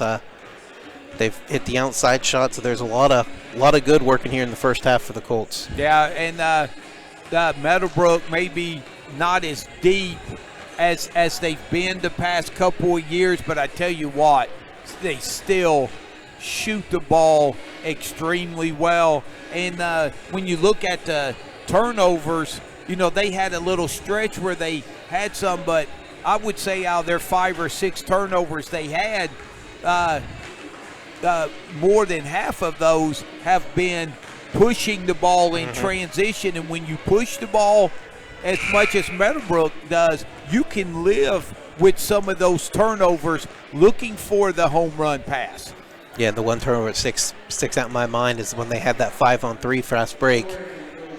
They've hit the outside shot. So there's a lot of good working here in the first half for the Colts. Yeah, and Meadowbrook maybe not as deep as they've been the past couple of years, but I tell you what, they still shoot the ball extremely well. And when you look at the turnovers, they had a little stretch where they had some, but I would say out of their 5 or 6 turnovers they had, more than half of those have been pushing the ball in transition. And when you push the ball as much as Meadowbrook does, you can live with some of those turnovers looking for the home run pass. Yeah, the one turnover that sticks out in my mind is when they had that 5-on-3 fast break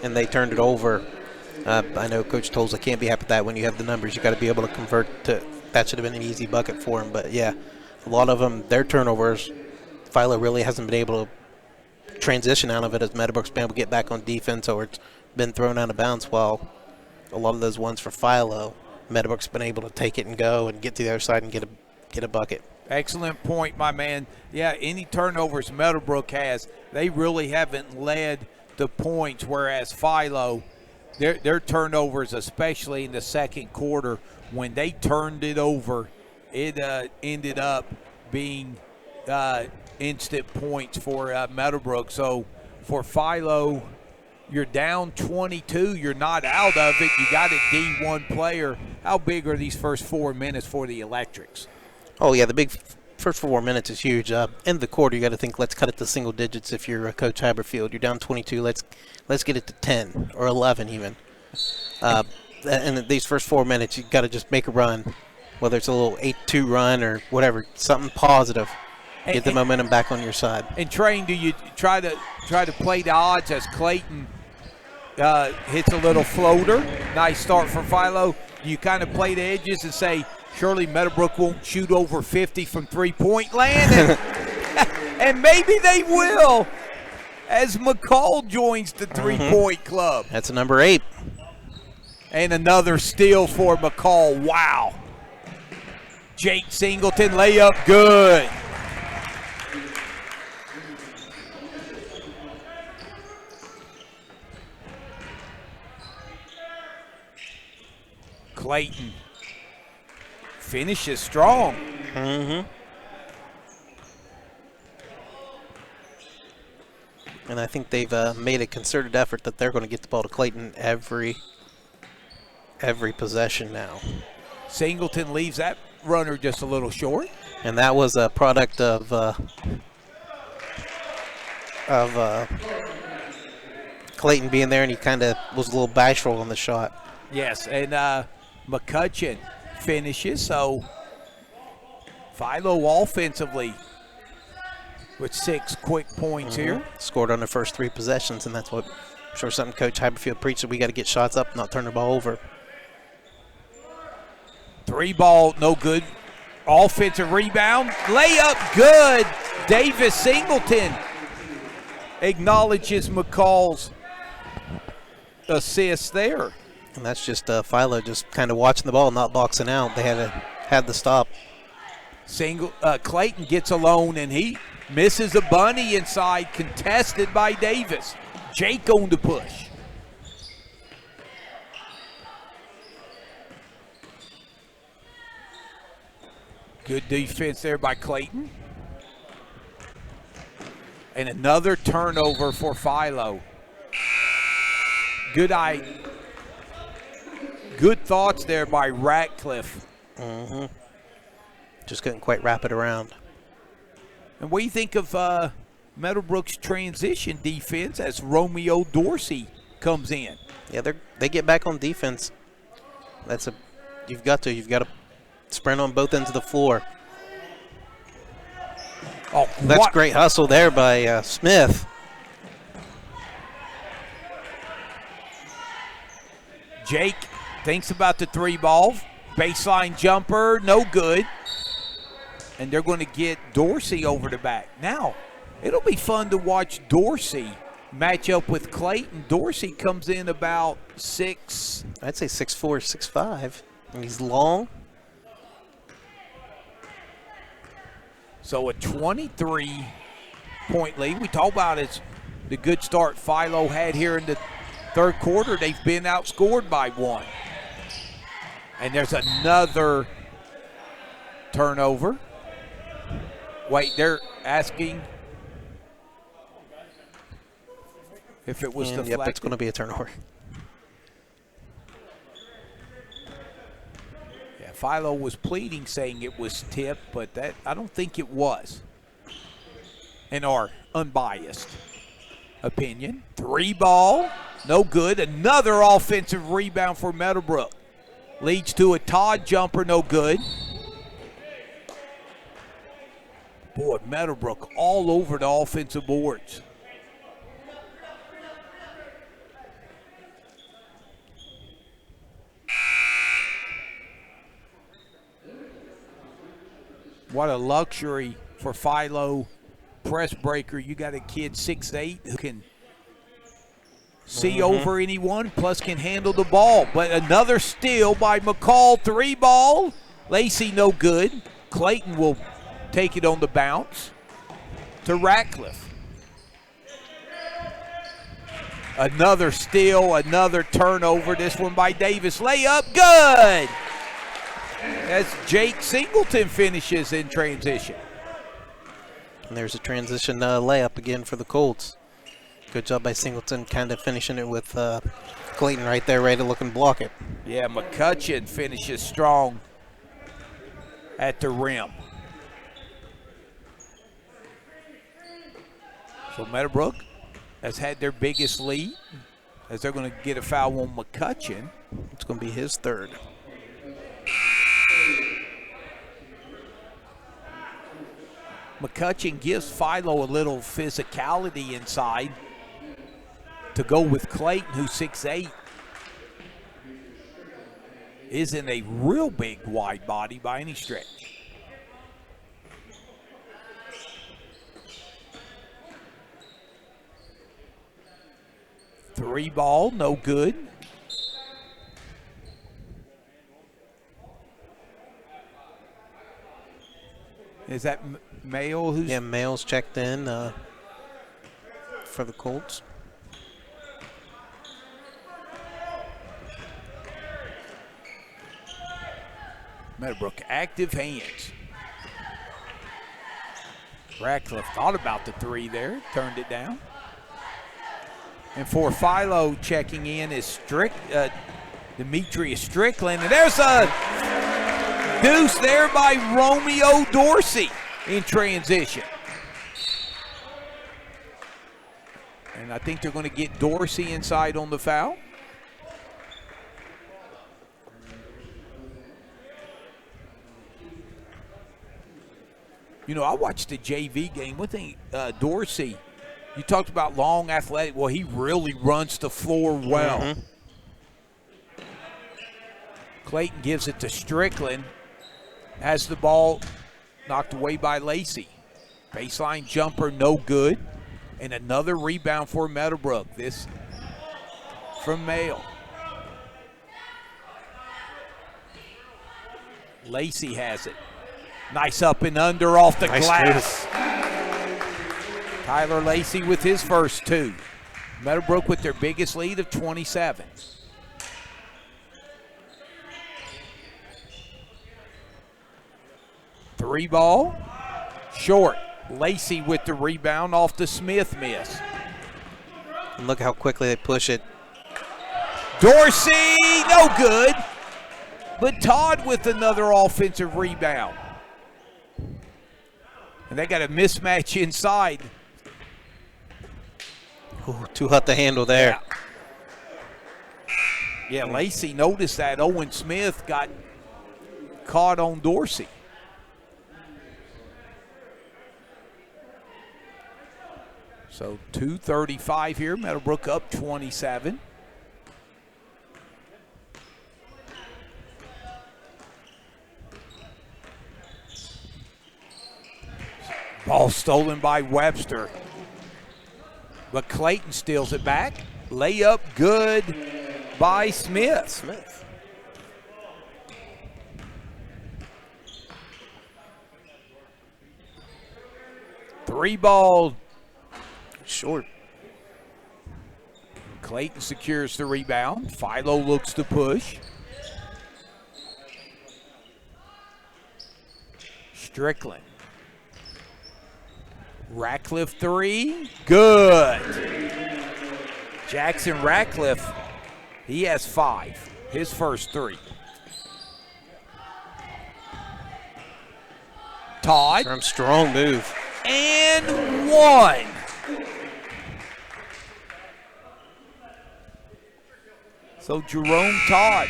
and they turned it over. I know Coach Tolles can't be happy with that. When you have the numbers, you got to be able to convert to. That should have been an easy bucket for him. But yeah, a lot of them, their turnovers, Philo really hasn't been able to transition out of it as Meadowbrook's been able to get back on defense, or it's been thrown out of bounds. While a lot of those ones for Philo, Meadowbrook's been able to take it and go and get to the other side and get a bucket. Excellent point, my man. Yeah, any turnovers Meadowbrook has, they really haven't led to points, whereas Philo, their turnovers, especially in the second quarter, when they turned it over, it ended up being instant points for Meadowbrook. So for Philo, you're down 22. You're not out of it. You got a D1 player. How big are these first 4 minutes for the Electrics? Oh, yeah, the big first 4 minutes is huge. End of the quarter, you got to think, let's cut it to single digits if you're Coach Haberfield. You're down 22. Let's get it to 10 or 11 even. And these first 4 minutes, you got to just make a run, whether it's a little 8-2 run or whatever, something positive. Get the momentum back on your side. And Train, do you try to play the odds as Clayton hits a little floater? Nice start for Philo. You kind of play the edges and say, surely Meadowbrook won't shoot over 50 from three-point land, and maybe they will as McCall joins the three-point club. That's a number 8. And another steal for McCall. Wow. Jake Singleton, layup good. Clayton finishes strong. And I think they've made a concerted effort that they're going to get the ball to Clayton every possession now. Singleton leaves that runner just a little short. And that was a product of Clayton being there, and he kind of was a little bashful on the shot. Yes, and McCutcheon finishes, so Philo offensively with 6 quick points here. Scored on the first 3 possessions, and that's what I'm sure something Coach Haberfield preached, that we got to get shots up, not turn the ball over. 3 ball, no good. Offensive rebound, layup good. Davis Singleton acknowledges McCall's assist there. And that's just Philo just kind of watching the ball, not boxing out. They had the stop. Clayton gets alone, and he misses a bunny inside, contested by Davis. Jake on the push. Good defense there by Clayton. And another turnover for Philo. Good thoughts there by Ratcliffe. Just couldn't quite wrap it around. And what do you think of Meadowbrook's transition defense as Romeo Dorsey comes in? Yeah, they get back on defense. You've got to sprint on both ends of the floor. Oh, that's great hustle there by Smith. Jake thinks about the 3 ball. Baseline jumper, no good. And they're going to get Dorsey over the back. Now, it'll be fun to watch Dorsey match up with Clayton. Dorsey comes in about 6. I'd say 6'4", 6'5". And he's long. So a 23-point lead. We talk about the good start Philo had here in the third quarter. They've been outscored by 1. And there's another turnover. Wait, they're asking if it was deflected. Yep, it's going to be a turnover. Yeah, Philo was pleading saying it was tipped, but that I don't think it was. In our unbiased opinion. 3 ball, no good. Another offensive rebound for Meadowbrook. Leads to a Todd jumper, no good. Boy, Meadowbrook all over the offensive boards. What a luxury for Philo press breaker. You got a kid 6'8" who can see over anyone, plus can handle the ball. But another steal by McCall, 3 ball. Lacey, no good. Clayton will take it on the bounce to Ratcliffe. Another steal, another turnover. This one by Davis. Layup, good. As Jake Singleton finishes in transition. And there's a transition layup again for the Colts. Good job by Singleton, kind of finishing it with Clayton right there, ready to look and block it. Yeah, McCutcheon finishes strong at the rim. So Meadowbrook has had their biggest lead as they're going to get a foul on McCutcheon. It's going to be his third. McCutcheon gives Philo a little physicality inside to go with Clayton, who's 6'8". Isn't a real big wide body by any stretch. Three ball, no good. Is that Mayo? Yeah, Mayo's checked in for the Colts. Meadowbrook, active hands. Ratcliffe thought about the three there, turned it down. And for Philo checking in is Demetrius Strickland. And there's a deuce there by Romeo Dorsey in transition. And I think they're going to get Dorsey inside on the foul. You know, I watched the JV game. One thing, Dorsey, you talked about long athletic. Well, he really runs the floor well. Mm-hmm. Clayton gives it to Strickland. Has the ball knocked away by Lacey. Baseline jumper, no good. And another rebound for Meadowbrook. This from Mayo. Lacey has it. Nice up and under off the glass. Tyler Lacey with his first two. Meadowbrook with their biggest lead of 27. Three ball, short. Lacey with the rebound off the Smith miss. And look how quickly they push it. Dorsey, no good. But Todd with another offensive rebound. And they got a mismatch inside. Ooh, too hot to handle there. Yeah, Lacey noticed that. Owen Smith got caught on Dorsey. So 2:35 here. Meadowbrook up 27. Ball stolen by Webster. But Clayton steals it back. Layup good by Smith. Three ball short. Clayton secures the rebound. Philo looks to push. Strickland. Ratcliffe three. Good. Jackson Ratcliffe, he has 5. His first 3. Todd. Strong move. And 1. So Jerome Todd,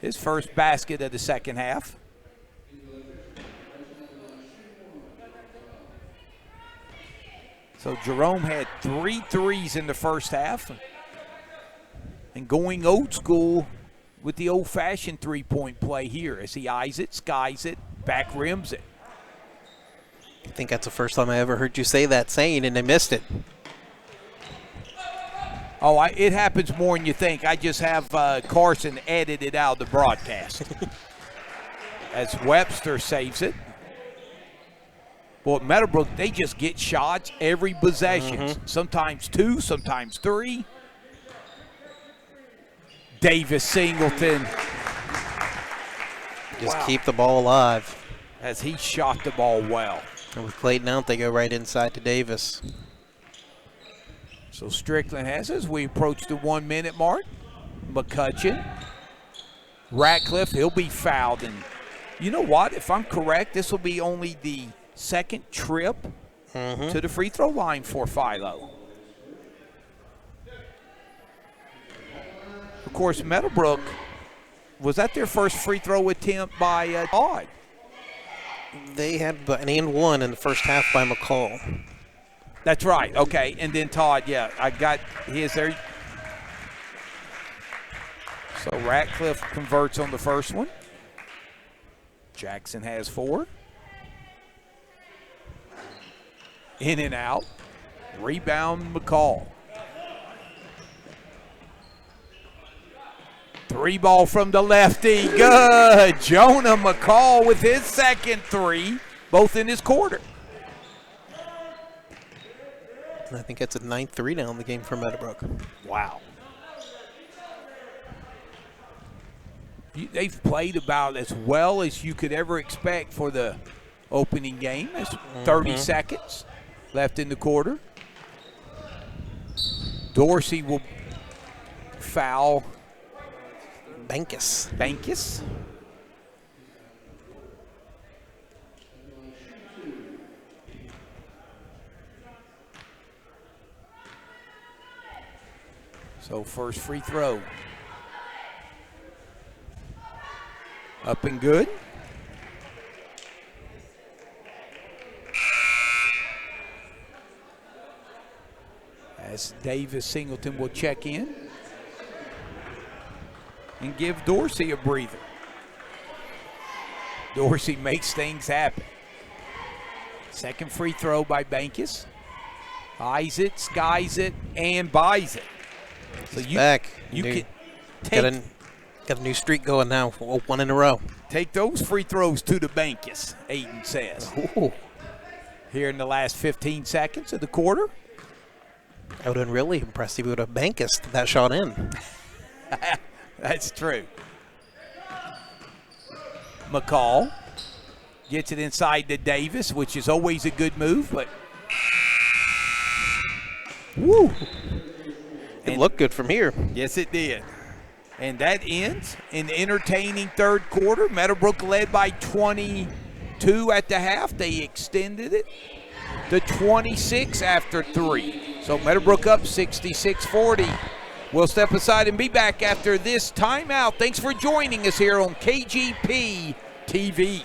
his first basket of the second half. So Jerome had 3 threes in the first half. And going old school with the old-fashioned three-point play here as he eyes it, skies it, back rims it. I think that's the first time I ever heard you say that saying, and I missed it. Oh, it happens more than you think. I just have Carson edit it out of the broadcast. As Webster saves it. Boy, Meadowbrook, they just get shots every possession. Sometimes 2, sometimes 3. Davis Singleton. Just keep the ball alive. As he shot the ball well. And with Clayton out, they go right inside to Davis. So Strickland has as we approach the 1-minute mark. McCutcheon. Ratcliffe, he'll be fouled. And you know what? If I'm correct, this will be only the second trip to the free throw line for Philo. Of course, Meadowbrook, was that their first free throw attempt by Todd? They had an and 1 in the first half by McCall. That's right. Okay, and then Todd, yeah, I got his there. So Ratcliffe converts on the first one. Jackson has 4. In and out. Rebound McCall. 3 ball from the lefty. Good. Jonah McCall with his second 3, both in his quarter. And I think that's a 9th 3 now in the game for Meadowbrook. Wow. They've played about as well as you could ever expect for the opening game. There's 30 seconds left in the quarter. Dorsey will foul Bankus. So first free throw. Up and good. As Davis Singleton will check in and give Dorsey a breather. Dorsey makes things happen. Second free throw by Bankus. Eyes it, skies it, and buys it. So He's back. You can take, got a new streak going now, 1 in a row. Take those free throws to the Bankus, Aiden says. Ooh. Here in the last 15 seconds of the quarter. I would have been really impressed if he would have Bankus that shot in. That's true. McCall gets it inside to Davis, which is always a good move, but woo! It looked good from here. Yes, it did. And that ends an entertaining third quarter. Meadowbrook led by 22 at the half. They extended it to 26 after 3. So Meadowbrook up 66-40. We'll step aside and be back after this timeout. Thanks for joining us here on KGP TV.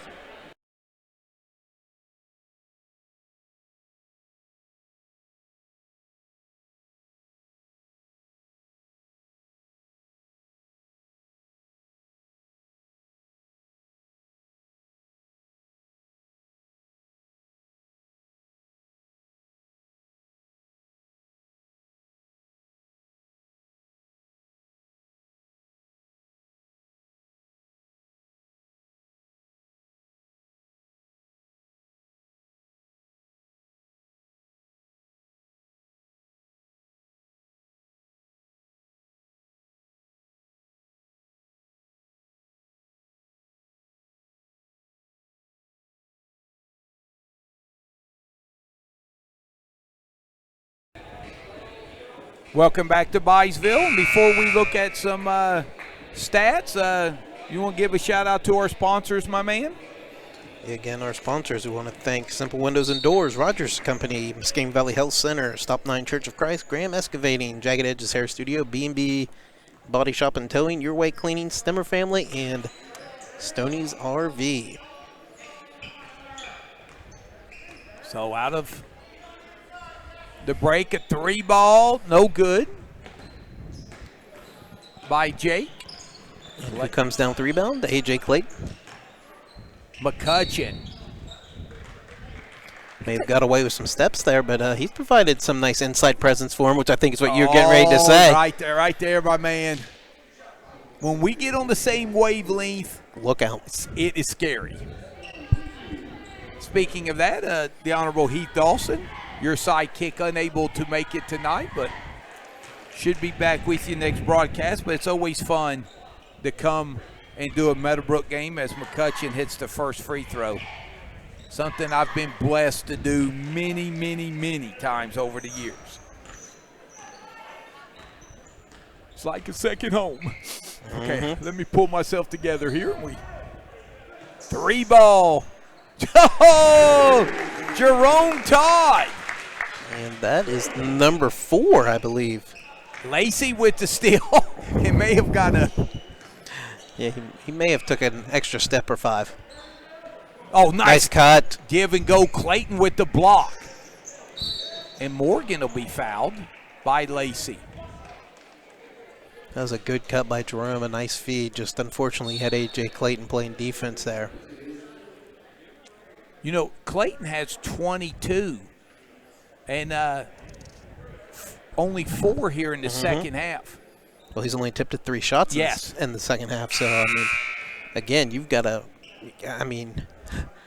Welcome back to Byesville. And before we look at some stats, you want to give a shout out to our sponsors, my man? Again, our sponsors, we want to thank Simple Windows and Doors, Rogers Company, Muskingum Valley Health Center, Stop 9 Church of Christ, Graham Excavating, Jagged Edges Hair Studio, B&B Body Shop and Towing, Your Way Cleaning, Stemmer Family, and Stoney's RV. So out of the break, a 3-ball, no good by Jake. And who comes down with the rebound? A.J. Clayton. McCutcheon. May have got away with some steps there, but he's provided some nice inside presence for him, which I think is what you're getting ready to say. Right there, my man. When we get on the same wavelength, look out. It is scary. Speaking of that, the Honorable Heath Dawson, your sidekick, unable to make it tonight, but should be back with you next broadcast. But it's always fun to come and do a Meadowbrook game as McCutcheon hits the first free throw. Something I've been blessed to do many, many, many times over the years. It's like a second home. Okay, let me pull myself together here. 3-ball. Oh, Jerome Todd. And that is number 4, I believe. Lacey with the steal. It may have got a... Yeah, he may have took an extra step or 5. Oh, nice cut. Give and go. Clayton with the block. And Morgan will be fouled by Lacey. That was a good cut by Jerome, a nice feed. Just unfortunately had A.J. Clayton playing defense there. You know, Clayton has 22 and only 4 here in the second half. Well, he's only tipped at 3 shots in the second half. So, I mean, again, you've got to,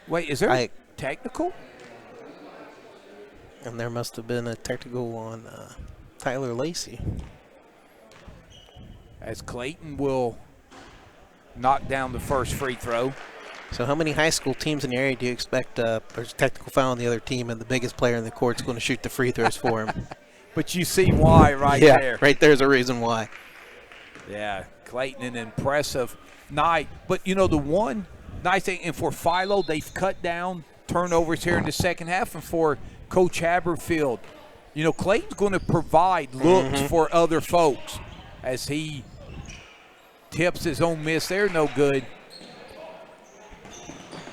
Wait, is there a technical? And there must have been a technical on Tyler Lacey. As Clayton will knock down the first free throw. So how many high school teams in the area do you expect there's a technical foul on the other team and the biggest player in the court is going to shoot the free throws for him? But you see why there. Yeah, right there's a reason why. Yeah, Clayton, an impressive night. But, you know, the one nice thing, and for Philo, they've cut down turnovers here in the second half. And for Coach Haberfield, you know, Clayton's going to provide looks for other folks as he tips his own miss there. No good.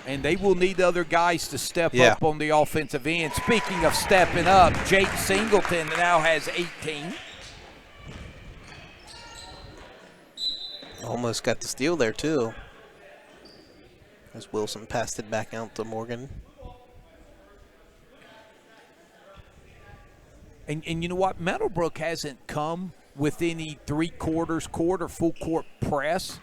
And they will need other guys to step up on the offensive end. Speaking of stepping up, Jake Singleton now has 18. Almost got the steal there, too. As Wilson passed it back out to Morgan. And you know what? Meadowbrook hasn't come with any three-quarters court or full-court press.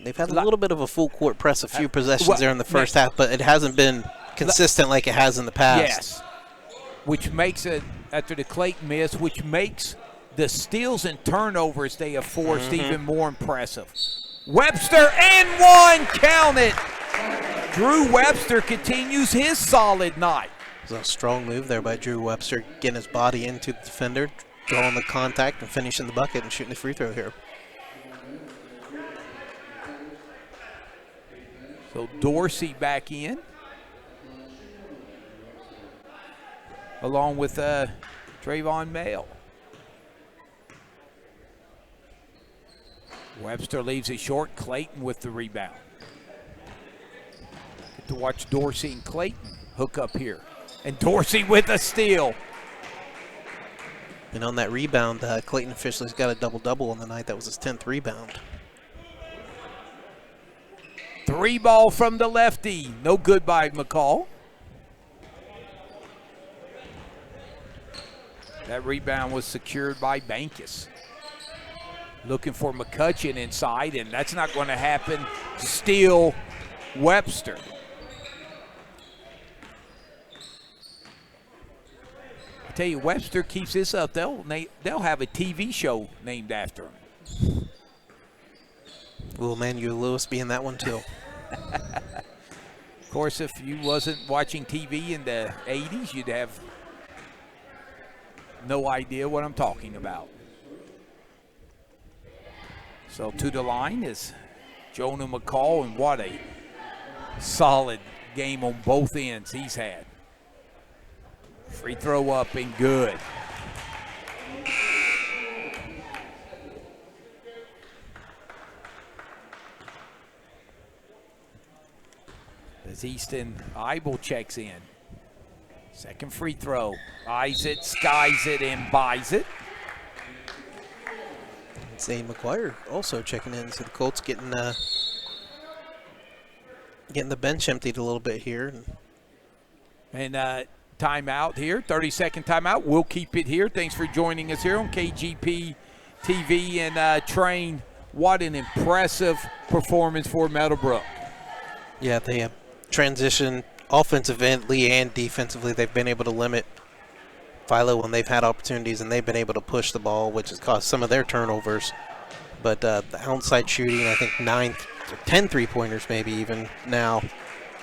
They've had a little bit of a full-court press, a few possessions there in the first half, but it hasn't been consistent like it has in the past. Yes, which makes it, after the Clayton miss, which makes the steals and turnovers they have forced even more impressive. Webster and one, count it. Drew Webster continues his solid night. It was a strong move there by Drew Webster, getting his body into the defender, drawing the contact and finishing the bucket and shooting the free throw here. So Dorsey back in, along with Trayvon Mail. Webster leaves it short. Clayton with the rebound. Get to watch Dorsey and Clayton hook up here. And Dorsey with a steal. And on that rebound, Clayton officially got a double-double on the night. That was his 10th rebound. 3-ball from the lefty. No good by McCall. That rebound was secured by Bankus. Looking for McCutcheon inside, and that's not going to happen. Steal Webster. I tell you, Webster keeps this up, they'll have a TV show named after him. Will Emmanuel Lewis be in that one too? Of course, if you wasn't watching TV in the 80s, you'd have no idea what I'm talking about. So to the line is Jonah McCall, and what a solid game on both ends he's had. Free throw up and good. As Easton Eibel checks in. Second free throw. Eyes it, skies it, and buys it. Zane McGuire also checking in. So the Colts getting the bench emptied a little bit here. And timeout here, 30-second timeout. We'll keep it here. Thanks for joining us here on KGP TV. And Train, what an impressive performance for Meadowbrook. Yeah, they have transitioned offensively and defensively. They've been able to limit Philo when they've had opportunities, and they've been able to push the ball, which has caused some of their turnovers. But the outside shooting, I think 10 three-pointers maybe even now.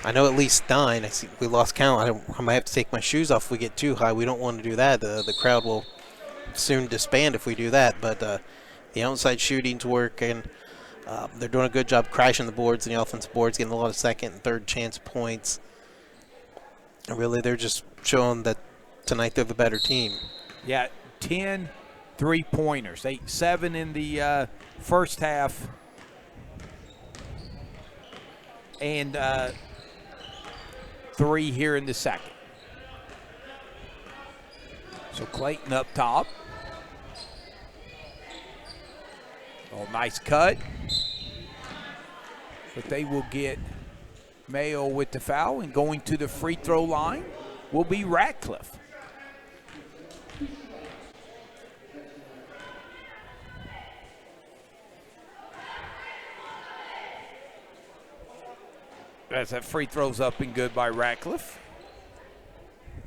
I know at least 9. I see we lost count. I might have to take my shoes off if we get too high. We don't want to do that. The crowd will soon disband if we do that. But the outside shooting's working. They're doing a good job crashing the boards and the offensive boards, getting a lot of second and third chance points. And really, they're just showing that tonight they're the better team. Yeah, 10 three-pointers. 7 in the first half. And 3 here in the second. So Clayton up top. Oh, nice cut. But they will get Mayo with the foul, and going to the free throw line will be Ratcliffe. As that free throw's up and good by Ratcliffe.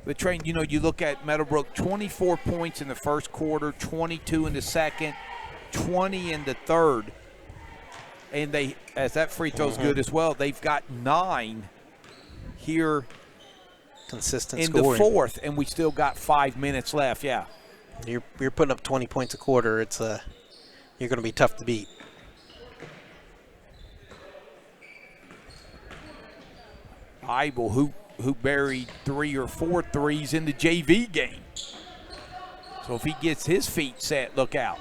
The Train, you know, you look at Meadowbrook, 24 points in the first quarter, 22 in the second, 20 in the third. And they, as that free throw's good as well, they've got 9 here consistent in scoring. The fourth, and we still got 5 minutes left. Yeah, you're putting up 20 points a quarter. It's you're going to be tough to beat. Eibel, who buried 3 or 4 threes in the JV game. So if he gets his feet set, look out.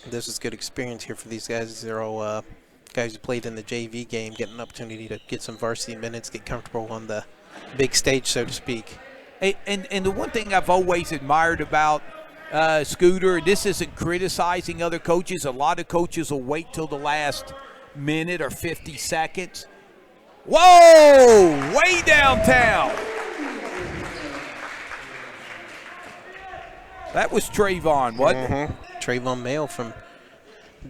This is good experience here for these guys. They're all guys who played in the JV game, getting an opportunity to get some varsity minutes, get comfortable on the big stage, so to speak. And the one thing I've always admired about Scooter, this isn't criticizing other coaches. A lot of coaches will wait till the last minute or 50 seconds. Whoa! Way downtown. That was Trayvon, wasn't it? Trayvon Mayo from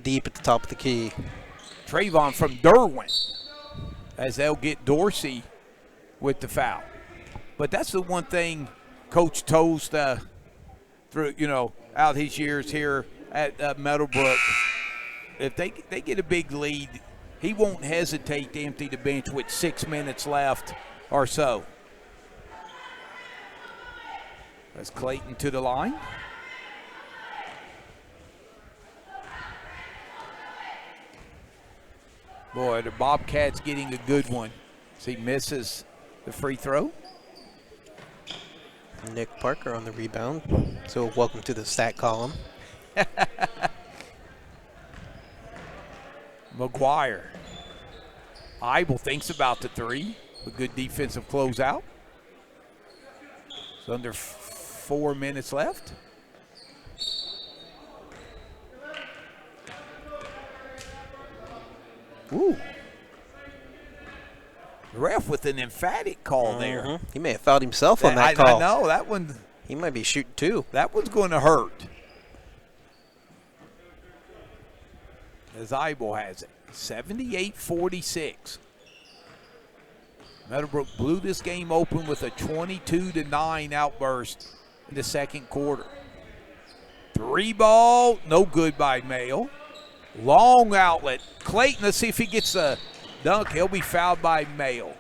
deep at the top of the key. Trayvon from Derwin, as they'll get Dorsey with the foul. But that's the one thing Coach Toast, through, you know, out his years here at Meadowbrook, if they get a big lead, he won't hesitate to empty the bench with 6 minutes left or so. That's Clayton to the line. Boy, the Bobcats getting a good one. So he misses the free throw. Nick Parker on the rebound. So welcome to the stat column. McGuire. Eibel thinks about the 3. A good defensive closeout. It's under 4 minutes left. Ooh. The ref with an emphatic call there. He may have fouled himself on that call. I know, that one. He might be shooting 2. That one's going to hurt. As Eibel has it. 78-46. Meadowbrook blew this game open with a 22-9 outburst in the second quarter. 3 ball, no good by Mayo. Long outlet. Clayton, let's see if he gets a dunk. He'll be fouled by Mayo.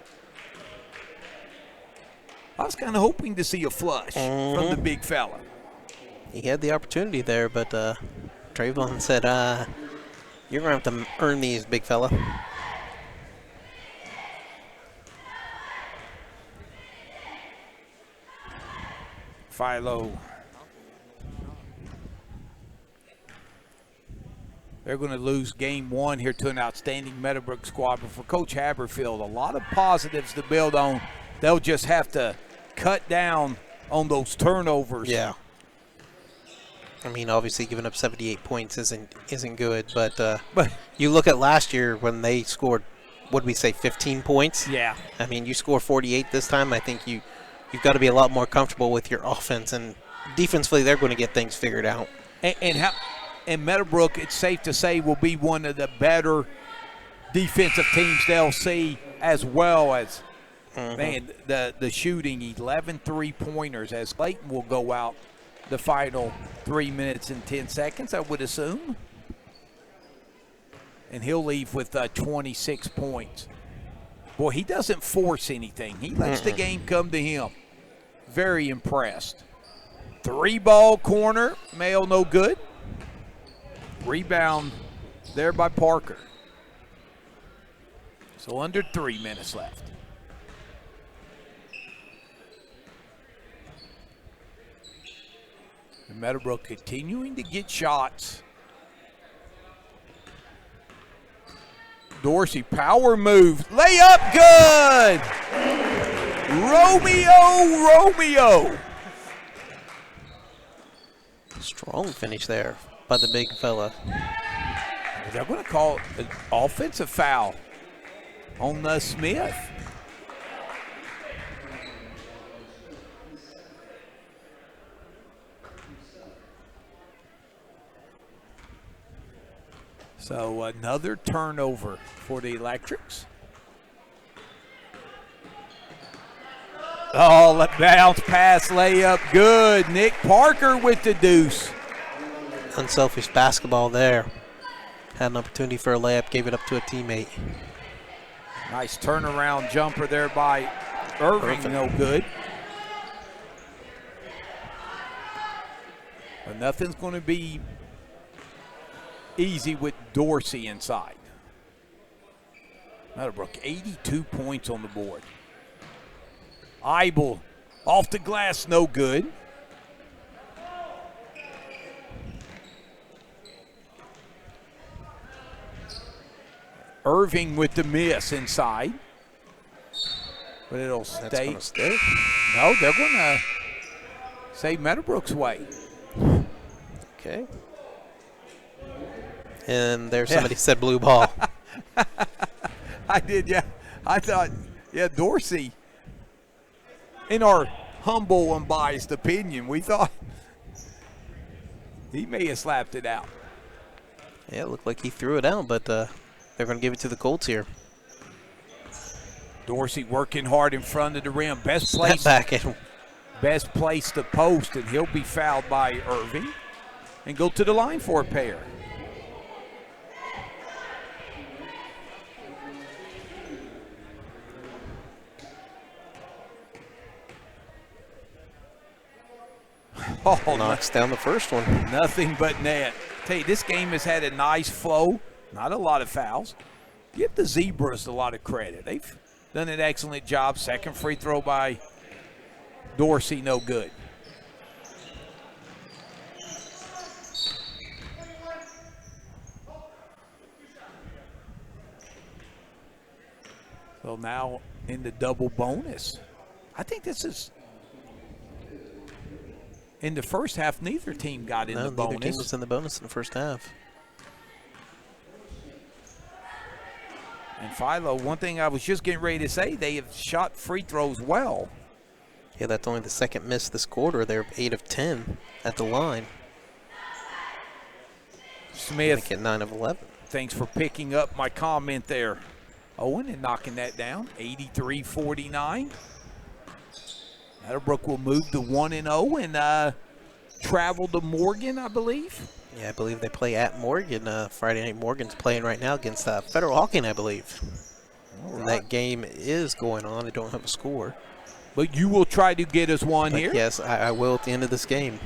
I was kind of hoping to see a flush from the big fella. He had the opportunity there, but Trayvon said, you're going to have to earn these, big fella. Philo. They're going to lose game one here to an outstanding Meadowbrook squad. But for Coach Haberfield, a lot of positives to build on. They'll just have to cut down on those turnovers. Yeah. I mean, obviously giving up 78 points isn't good, but you look at last year when they scored, what did we say, 15 points? Yeah. I mean, you score 48 this time. I think you've got to be a lot more comfortable with your offense, and defensively they're going to get things figured out. And Meadowbrook, it's safe to say, will be one of the better defensive teams they'll see, as well as man, the shooting, 11 three-pointers, as Clayton will go out the final 3 minutes and 10 seconds, I would assume. And he'll leave with 26 points. Boy, he doesn't force anything. He lets the game come to him. Very impressed. 3-ball corner, Mail no good. Rebound there by Parker. So under 3 minutes left. And Meadowbrook continuing to get shots. Dorsey, power move. Layup, good! Romeo. Strong finish there by the big fella. They're going to call an offensive foul on Smith. So another turnover for the Electrics. Oh, bounce pass, layup, good. Nick Parker with the deuce. Unselfish basketball there. Had an opportunity for a layup, gave it up to a teammate. Nice turnaround jumper there by Irving, no good. But nothing's going to be easy with Dorsey inside. Meadowbrook, 82 points on the board. Eibel off the glass, no good. Irving with the miss inside. But it'll stay. That's gonna stay. No, they're going to say Meadowbrook's way. Okay. And there somebody said blue ball. I did, yeah. I thought, yeah, Dorsey, in our humble, unbiased opinion, we thought he may have slapped it out. Yeah, it looked like he threw it out, but they're going to give it to the Colts here. Dorsey working hard in front of the rim. Best place to post, and he'll be fouled by Irving and go to the line for a pair. Oh, knocks down the first one. Nothing but net. Tell you, this game has had a nice flow. Not a lot of fouls. Give the Zebras a lot of credit. They've done an excellent job. Second free throw by Dorsey, no good. So now in the double bonus. I think this is... In the first half, neither team got in the bonus. Neither team was in the bonus in the first half. And Philo, one thing I was just getting ready to say, they have shot free throws well. Yeah, that's only the second miss this quarter. They're 8 of 10 at the line. Smith, at 9 of 11. Thanks for picking up my comment there, Owen, and knocking that down. 83-49. Meadowbrook will move to 1-0 and travel to Morgan, I believe. Yeah, I believe they play at Morgan. Friday night Morgan's playing right now against Federal Hawking, I believe. And that game is going on. They don't have a score. But you will try to get us one here? Yes, I will at the end of this game.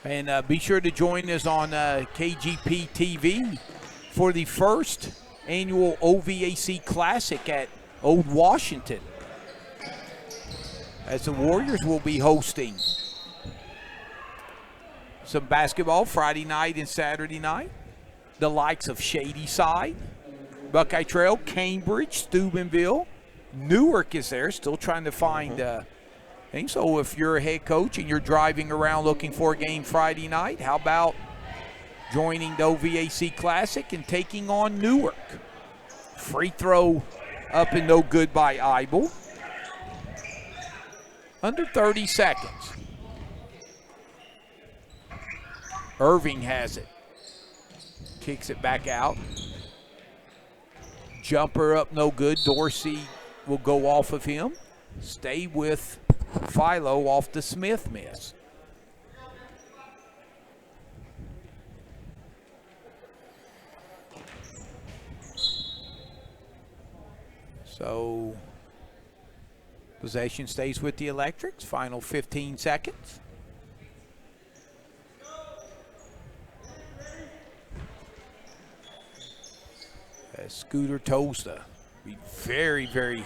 And be sure to join us on KGP TV for the first annual OVAC Classic at Old Washington, as the Warriors will be hosting some basketball Friday night and Saturday night. The likes of Shadyside, Buckeye Trail, Cambridge, Steubenville, Newark is there, still trying to find things. So if you're a head coach and you're driving around looking for a game Friday night, how about joining the OVAC Classic and taking on Newark? Free throw up and no good by Eibel. Under 30 seconds. Irving has it. Kicks it back out. Jumper up, no good. Dorsey will go off of him. Stay with Philo off the Smith miss. So possession stays with the Electrics. Final 15 seconds. Scooter Tosta be very, very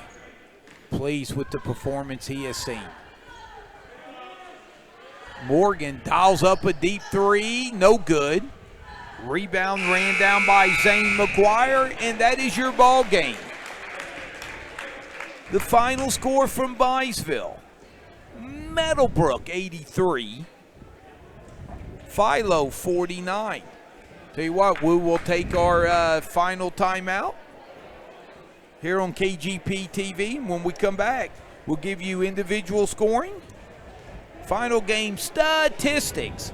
pleased with the performance he has seen. Morgan dials up a deep three, no good. Rebound ran down by Zane McGuire, and that is your ball game. The final score from Byesville: Meadowbrook 83, Philo 49. Tell you what, we will take our final timeout here on KGP TV. When we come back, we'll give you individual scoring, final game statistics,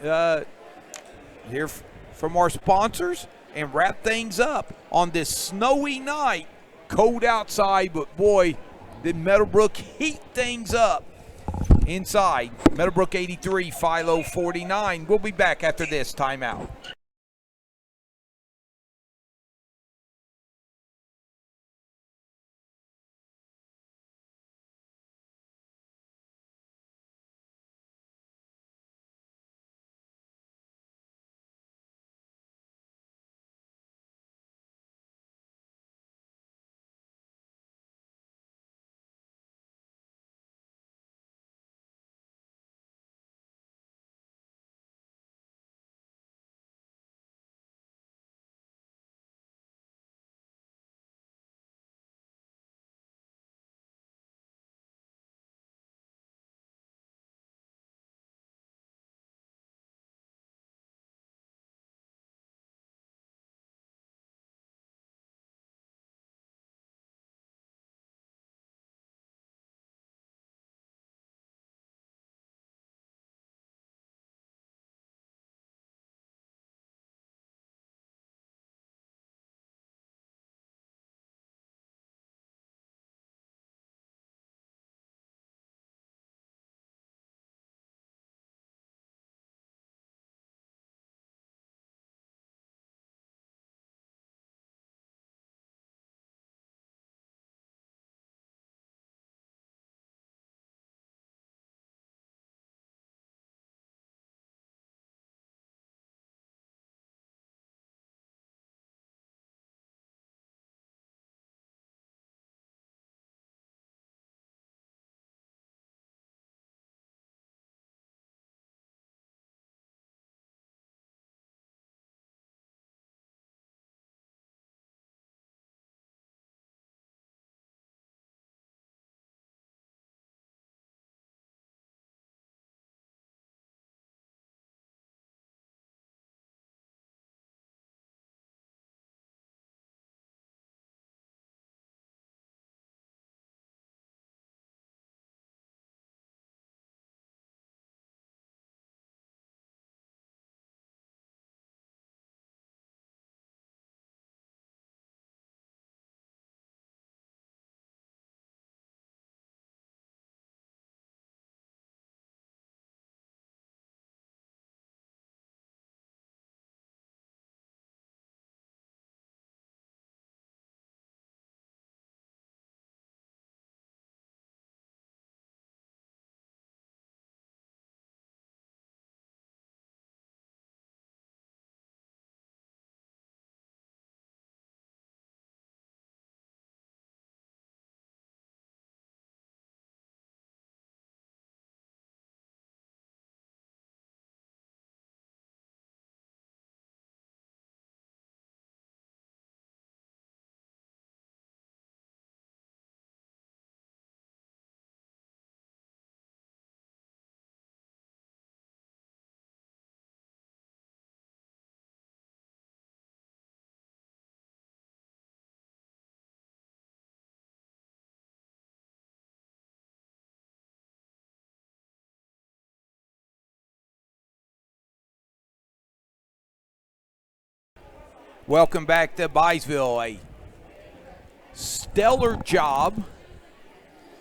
hear from our sponsors, and wrap things up on this snowy night. Cold outside, but boy, did Meadowbrook heat things up inside. Meadowbrook 83, Philo 49. We'll be back after this timeout. Welcome back to Byesville. A stellar job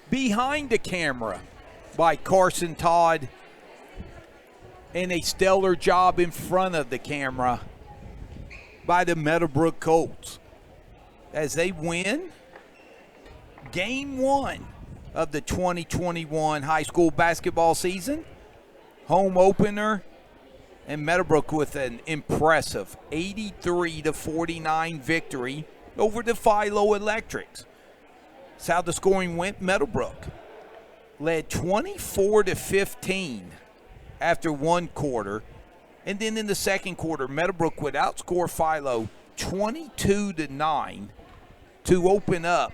behind the camera by Carson Todd, and a stellar job in front of the camera by the Meadowbrook Colts as they win Game 1 of the 2021 high school basketball season. Home opener, and Meadowbrook with an impressive 83-49 victory over the Philo Electrics. That's how the scoring went. Meadowbrook led 24-15 after one quarter. And then in the second quarter, Meadowbrook would outscore Philo 22-9 to open up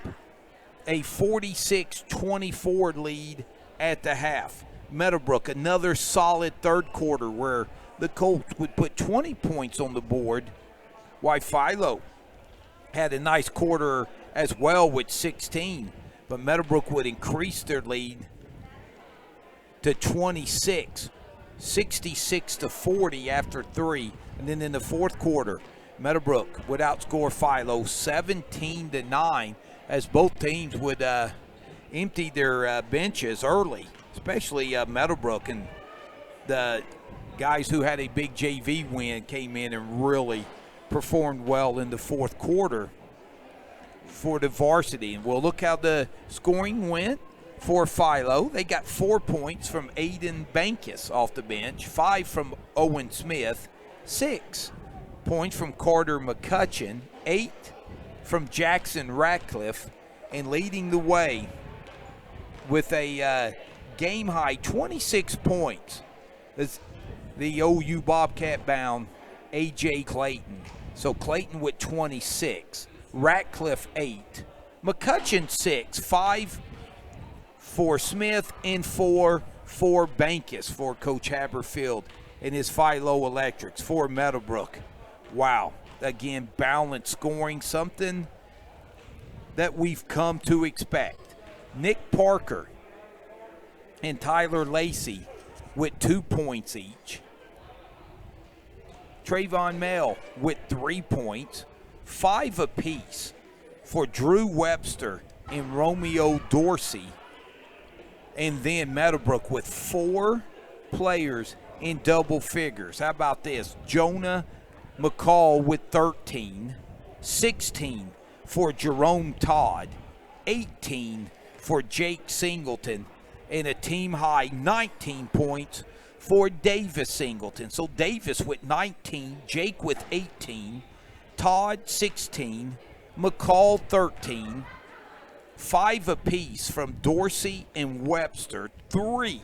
a 46-24 lead at the half. Meadowbrook, another solid third quarter where the Colts would put 20 points on the board, while Philo had a nice quarter as well with 16. But Meadowbrook would increase their lead to 26, 66-40 after three. And then in the fourth quarter, Meadowbrook would outscore Philo 17-9 as both teams would empty their benches early, especially Meadowbrook. And the guys who had a big JV win came in and really performed well in the fourth quarter for the varsity. And we'll look how the scoring went for Philo. They got 4 points from Aiden Bankus off the bench, 5 from Owen Smith, 6 points from Carter McCutcheon, 8 from Jackson Ratcliffe, and leading the way with a game-high 26 points is the OU Bobcat bound A.J. Clayton. So Clayton with 26, Ratcliffe 8, McCutcheon 6, 5 for Smith, and 4 for Bankus for Coach Haberfield and his Philo Electrics for Meadowbrook. Wow, again, balanced scoring, something that we've come to expect. Nick Parker and Tyler Lacey with 2 points each. Trayvon Mell with 3 points, 5 apiece for Drew Webster and Romeo Dorsey. And then Meadowbrook with 4 players in double figures. How about this? Jonah McCall with 13, 16 for Jerome Todd, 18 for Jake Singleton, and a team-high 19 points for Davis Singleton. So Davis with 19, Jake with 18, Todd 16, McCall 13, 5 apiece from Dorsey and Webster, 3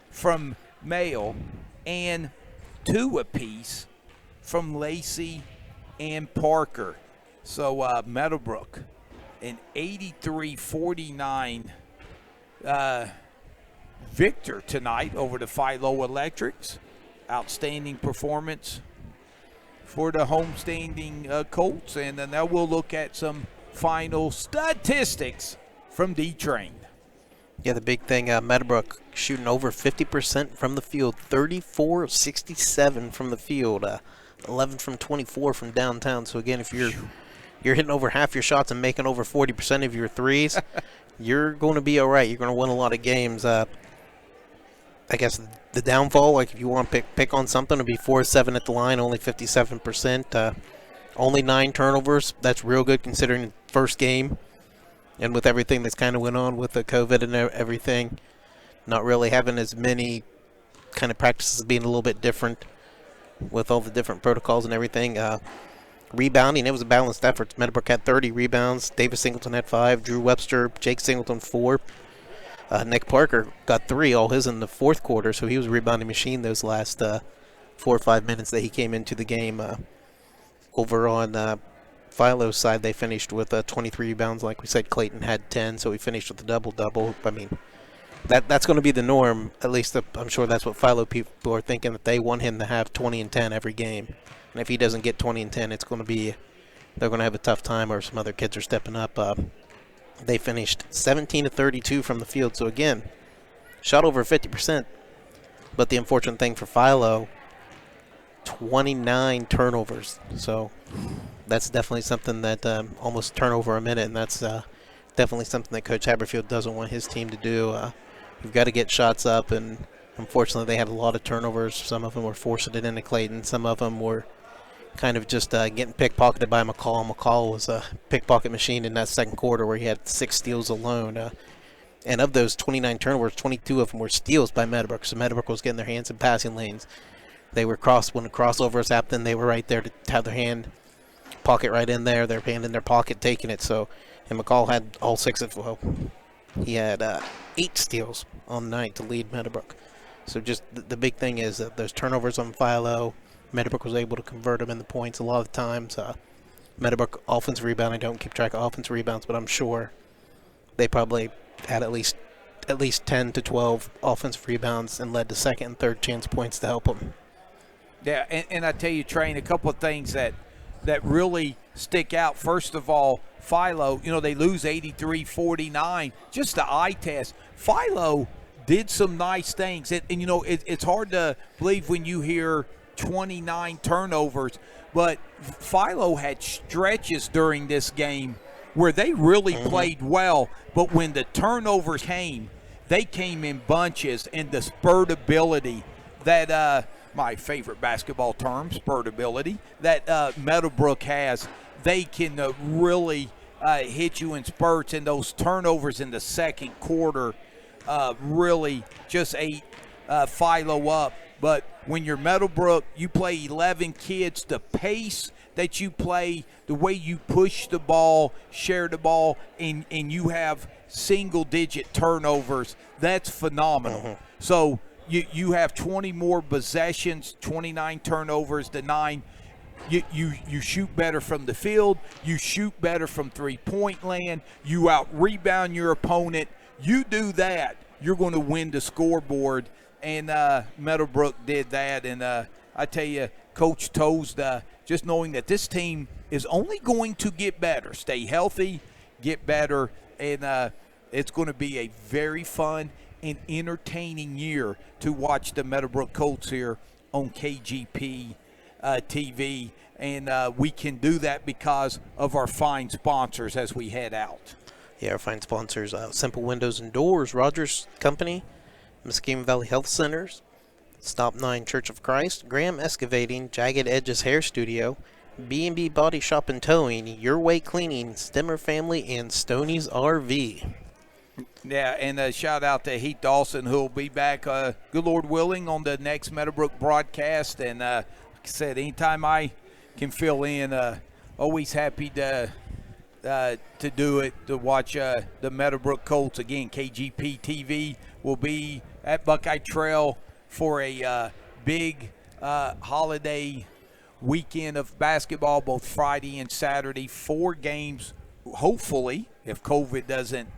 from Mail, and 2 apiece from Lacey and Parker. So Meadowbrook, an 83-49 victor tonight over the Philo Electrics. Outstanding performance for the homestanding Colts. And now we'll look at some final statistics from D-Train. Yeah, the big thing, Meadowbrook shooting over 50% from the field, 34 of 67 from the field, 11 from 24 from downtown. So again, if you're hitting over half your shots and making over 40% of your threes, you're going to be all right. You're going to win a lot of games. I guess the downfall, like if you want to pick on something, it'd be 4-7 at the line, only 57%. Only 9 turnovers. That's real good considering the first game. And with everything that's kind of went on with the COVID and everything, not really having as many kind of practices, being a little bit different with all the different protocols and everything. Rebounding, it was a balanced effort. Meadowbrook had 30 rebounds. Davis Singleton had 5. Drew Webster, Jake Singleton 4. Nick Parker got 3, all his in the fourth quarter, so he was a rebounding machine those last 4 or 5 minutes that he came into the game. Over on Philo's side, they finished with 23 rebounds. Like we said, Clayton had 10, so he finished with a double-double. I mean, that's going to be the norm. At least I'm sure that's what Philo people are thinking, that they want him to have 20 and 10 every game. And if he doesn't get 20 and 10, it's going to be, they're going to have a tough time, or some other kids are stepping up. They finished 17 of 32 from the field. So again, shot over 50%. But the unfortunate thing for Philo, 29 turnovers. So that's definitely something that almost turnover a minute, and that's definitely something that Coach Haberfield doesn't want his team to do. You've got to get shots up, and unfortunately they had a lot of turnovers. Some of them were forcing it into Clayton. Some of them were kind of just getting pickpocketed by McCall. McCall was a pickpocket machine in that second quarter where he had 6 steals alone. And of those 29 turnovers, 22 of them were steals by Meadowbrook. So Meadowbrook was getting their hands in passing lanes. They were when the crossovers happened, they were right there to have their hand pocket right in there, their hand in their pocket taking it. So, and McCall had all 6 of he had 8 steals on the night to lead Meadowbrook. So just the big thing is that those turnovers on Philo, Meadowbrook was able to convert them into points a lot of times. Meadowbrook offensive rebound, I don't keep track of offensive rebounds, but I'm sure they probably had at least 10 to 12 offensive rebounds and led to second and third chance points to help them. Yeah, and I tell you, Train, a couple of things that really stick out. First of all, Philo, they lose 83-49. Just the eye test. Philo did some nice things. And it's hard to believe when you hear 29 turnovers, but Philo had stretches during this game where they really played well, but when the turnovers came, they came in bunches, and the spurtability that my favorite basketball term, spurtability, that Meadowbrook has, they can really hit you in spurts, and those turnovers in the second quarter really just ate Philo up. But when you're Meadowbrook, you play 11 kids, the pace that you play, the way you push the ball, share the ball, and you have single-digit turnovers, that's phenomenal. So you have 20 more possessions, 29 turnovers to 9. You shoot better from the field. You shoot better from three-point land. You out-rebound your opponent. You do that, you're going to win the scoreboard. And Meadowbrook did that. And I tell you, Coach Toes, just knowing that this team is only going to get better, stay healthy, get better, and it's going to be a very fun and entertaining year to watch the Meadowbrook Colts here on KGP TV. And we can do that because of our fine sponsors as we head out. Yeah, our fine sponsors, Simple Windows and Doors, Rogers Company, Muskegon Valley Health Centers, Stop 9 Church of Christ, Graham Excavating, Jagged Edges Hair Studio, B&B Body Shop and Towing, Your Way Cleaning, Stemmer Family, and Stoney's RV. Yeah, and a shout out to Heath Dawson, who will be back, good Lord willing, on the next Meadowbrook broadcast. And like I said, anytime I can fill in, always happy to do it, to watch the Meadowbrook Colts. Again, KGP TV will be at Buckeye Trail for a big holiday weekend of basketball, both Friday and Saturday. 4 games, hopefully, if COVID doesn't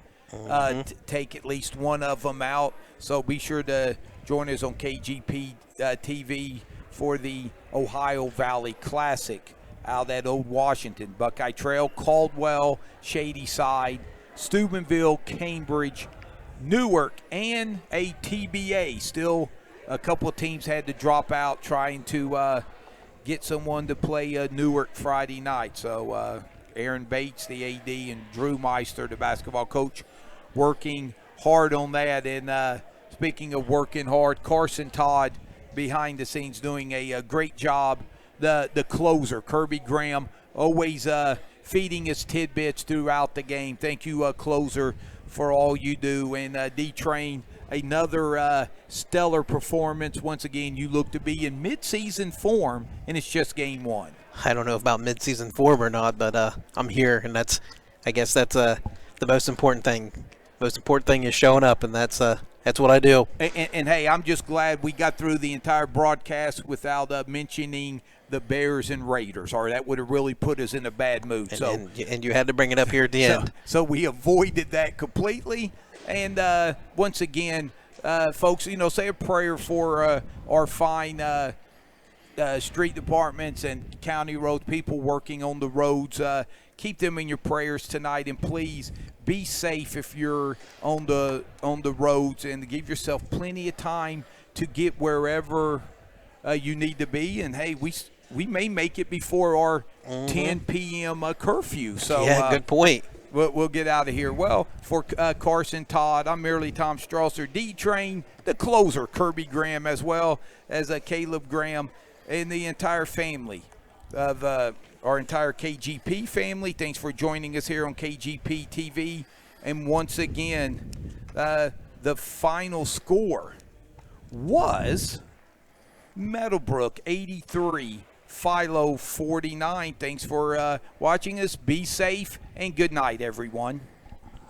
take at least one of them out. So be sure to join us on KGP TV for the Ohio Valley Classic out at Old Washington. Buckeye Trail, Caldwell, Shadyside, Steubenville, Cambridge, Newark, and a TBA. Still, a couple of teams had to drop out trying to get someone to play Newark Friday night. So Aaron Bates, the AD, and Drew Meister, the basketball coach, working hard on that. And speaking of working hard, Carson Todd behind the scenes doing a great job. The closer, Kirby Graham, always feeding us tidbits throughout the game. Thank you, closer, for all you do. And D-Train, another stellar performance. Once again, you look to be in midseason form, and it's just game 1. I don't know about midseason form or not, but I'm here, and I guess that's the most important thing. Most important thing is showing up, and that's what I do. And hey, I'm just glad we got through the entire broadcast without mentioning the Bears and Raiders, or that would have really put us in a bad mood. And you had to bring it up here at the end. So we avoided that completely. And once again, folks, say a prayer for our fine street departments and county roads, people working on the roads. Keep them in your prayers tonight, and please be safe if you're on the roads, and give yourself plenty of time to get wherever you need to be. And, hey, we may make it before our 10 p.m. Curfew. So yeah, good point. We'll get out of here. Well, for Carson Todd, I'm merely Tom Strasser, D-Train, the closer, Kirby Graham, as well as Caleb Graham, and the entire family of our entire KGP family. Thanks for joining us here on KGP TV. And once again, the final score was Meadowbrook 83, Philo 49. Thanks for watching us. Be safe, and good night, everyone.